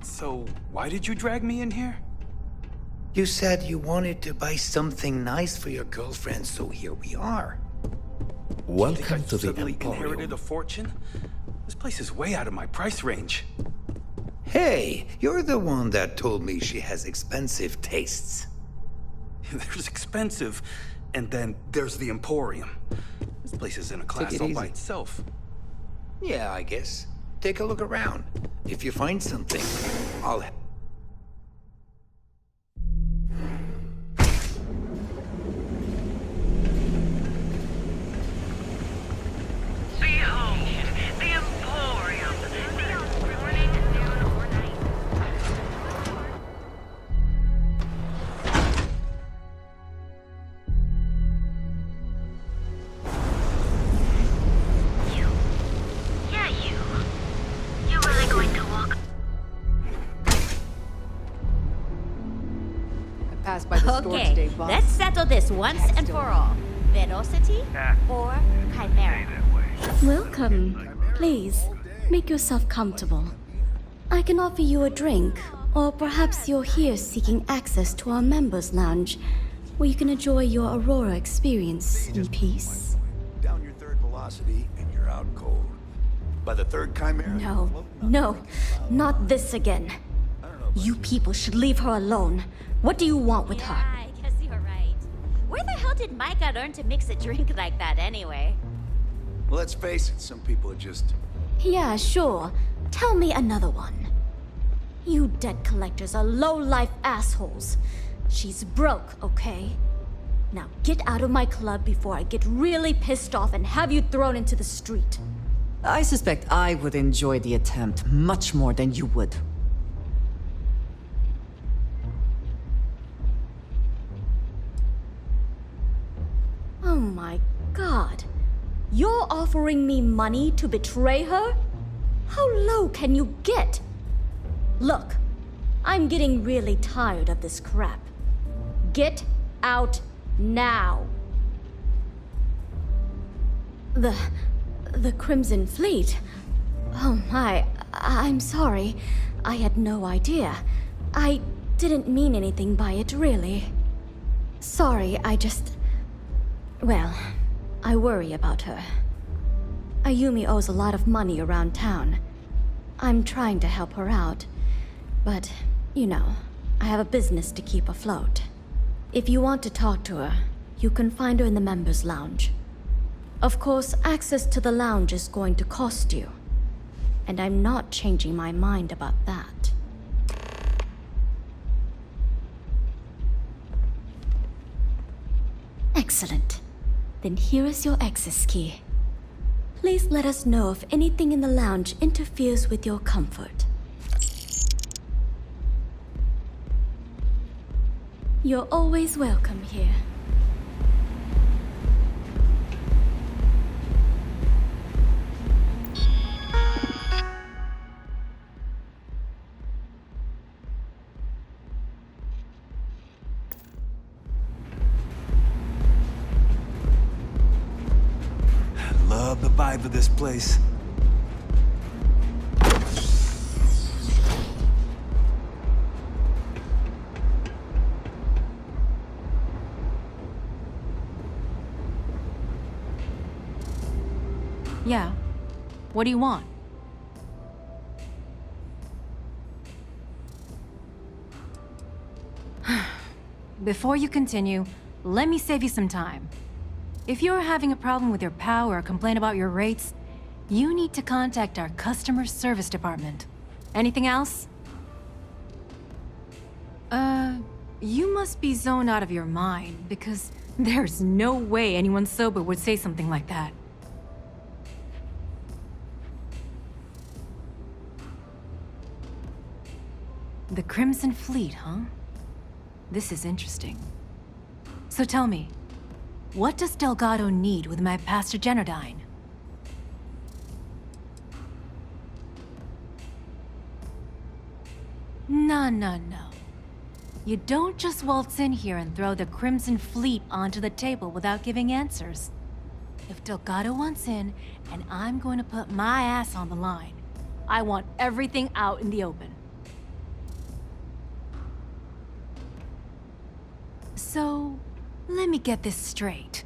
So, why did you drag me in here? You said you wanted to buy something nice for your girlfriend, so here we are. Welcome to the Suddenly Emporium. inherited a fortune? This place is way out of my price range. Hey, you're the one that told me she has expensive tastes. There's expensive, and then there's the Emporium. This place is in a class all by itself. Yeah, I guess. Take a look around. If you find something, I'll... Behold, the Emporium. You really going to walk? I passed by the store today, boss. Let's settle this once and for all. Velocity or Chimera? Welcome. Please, make yourself comfortable. I can offer you a drink, or perhaps you're here seeking access to our members' lounge, where you can enjoy your Aurora experience in peace. Down your third velocity and you're out cold. By the third Chimera... No, not this again. You people should leave her alone. What do you want with her? I guess you're right. Where the hell did Micah learn to mix a drink like that anyway? Well, let's face it, some people are just... Yeah, sure. Tell me another one. You debt collectors are low-life assholes. She's broke, okay? Now get out of my club before I get really pissed off and have you thrown into the street. I suspect I would enjoy the attempt much more than you would. Oh my god. You're offering me money to betray her? How low can you get? Look, I'm getting really tired of this crap. Get out now. The Crimson Fleet? Oh my, I'm sorry. I had no idea. I didn't mean anything by it, really. Sorry, well, I worry about her. Ayumi owes a lot of money around town. I'm trying to help her out, but, you know, I have a business to keep afloat. If you want to talk to her, you can find her in the members' lounge. Of course, access to the lounge is going to cost you, and I'm not changing my mind about that. Excellent. Then here is your access key. Please let us know if anything in the lounge interferes with your comfort. You're always welcome here. Love the vibe of this place. Yeah. What do you want? Before you continue, let me save you some time. If you're having a problem with your power or complain about your rates, you need to contact our customer service department. Anything else? You must be zoned out of your mind, because there's no way anyone sober would say something like that. The Crimson Fleet, huh? This is interesting. So tell me, what does Delgado need with my Pastor Generdyne? No. You don't just waltz in here and throw the Crimson Fleet onto the table without giving answers. If Delgado wants in, and I'm going to put my ass on the line, I want everything out in the open. So, let me get this straight.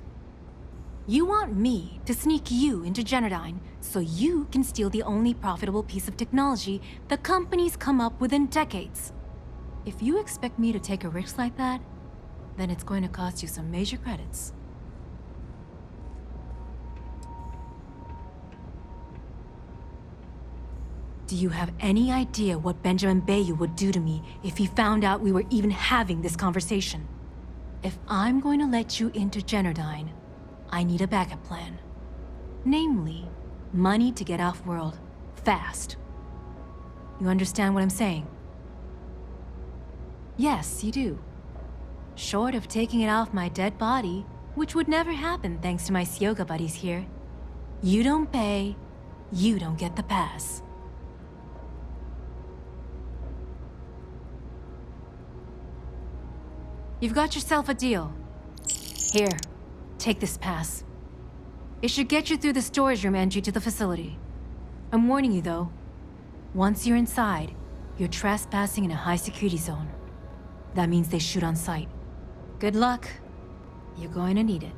You want me to sneak you into Generdyne so you can steal the only profitable piece of technology the company's come up with in decades. If you expect me to take a risk like that, then it's going to cost you some major credits. Do you have any idea what Benjamin Bayou would do to me if he found out we were even having this conversation? If I'm going to let you into Generdyne, I need a backup plan. Namely, money to get off-world, fast. You understand what I'm saying? Yes, you do. Short of taking it off my dead body, which would never happen thanks to my Syoga buddies here. You don't pay, you don't get the pass. You've got yourself a deal. Here, take this pass. It should get you through the storage room entry to the facility. I'm warning you though, once you're inside, you're trespassing in a high security zone. That means they shoot on sight. Good luck. You're going to need it.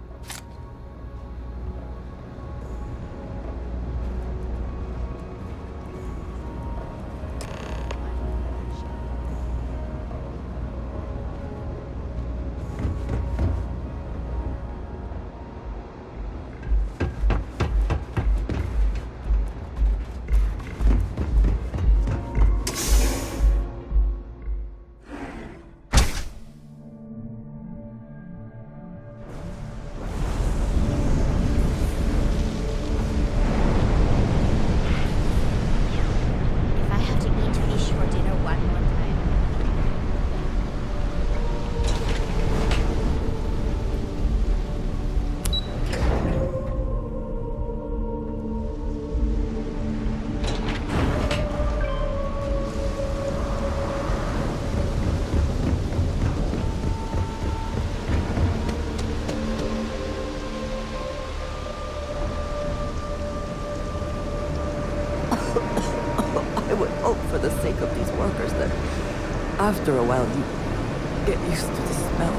sake of these workers that after a while you get used to the smell.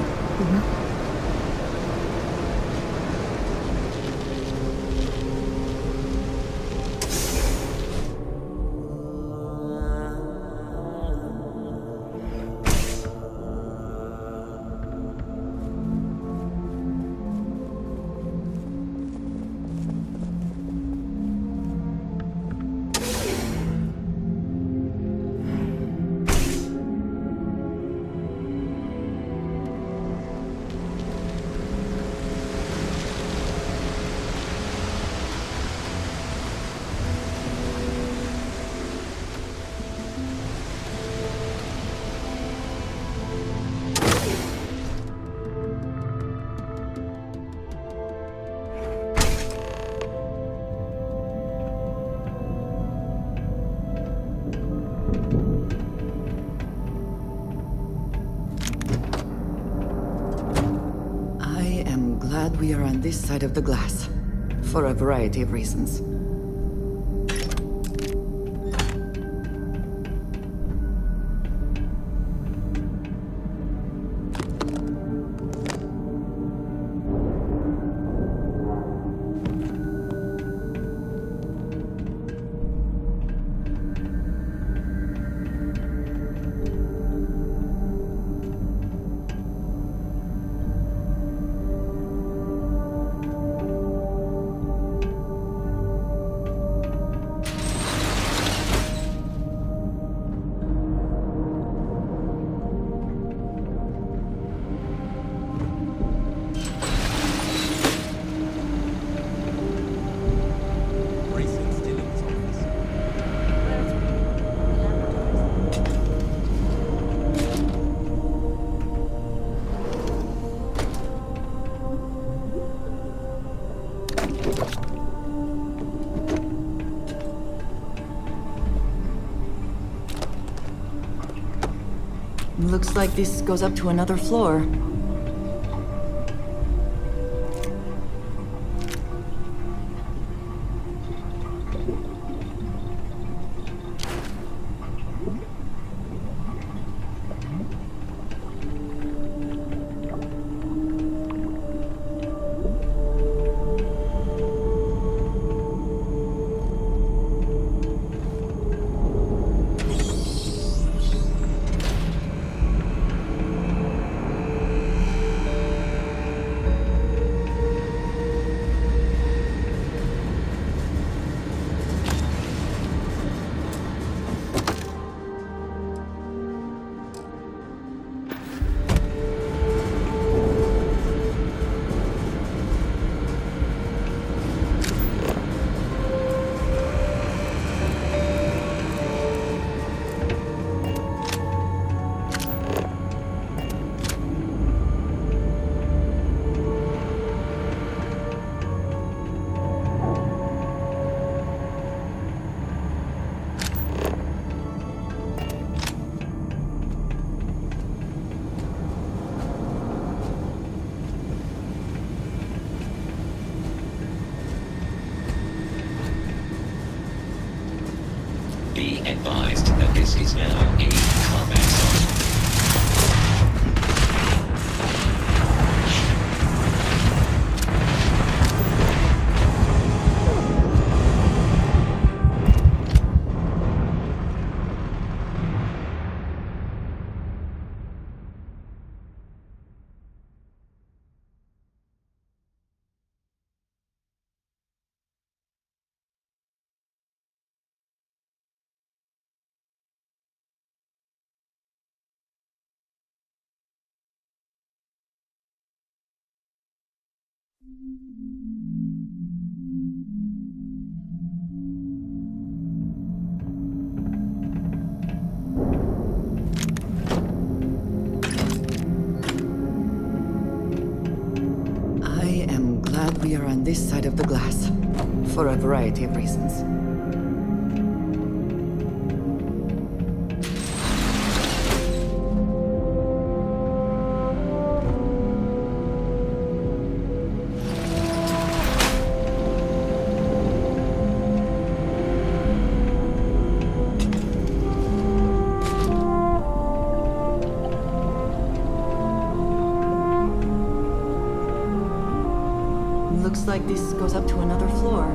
Glad we are on this side of the glass, for a variety of reasons. Looks like this goes up to another floor. Be advised that this is now a combat zone. I am glad we are on this side of the glass, for a variety of reasons. like this goes up to another floor.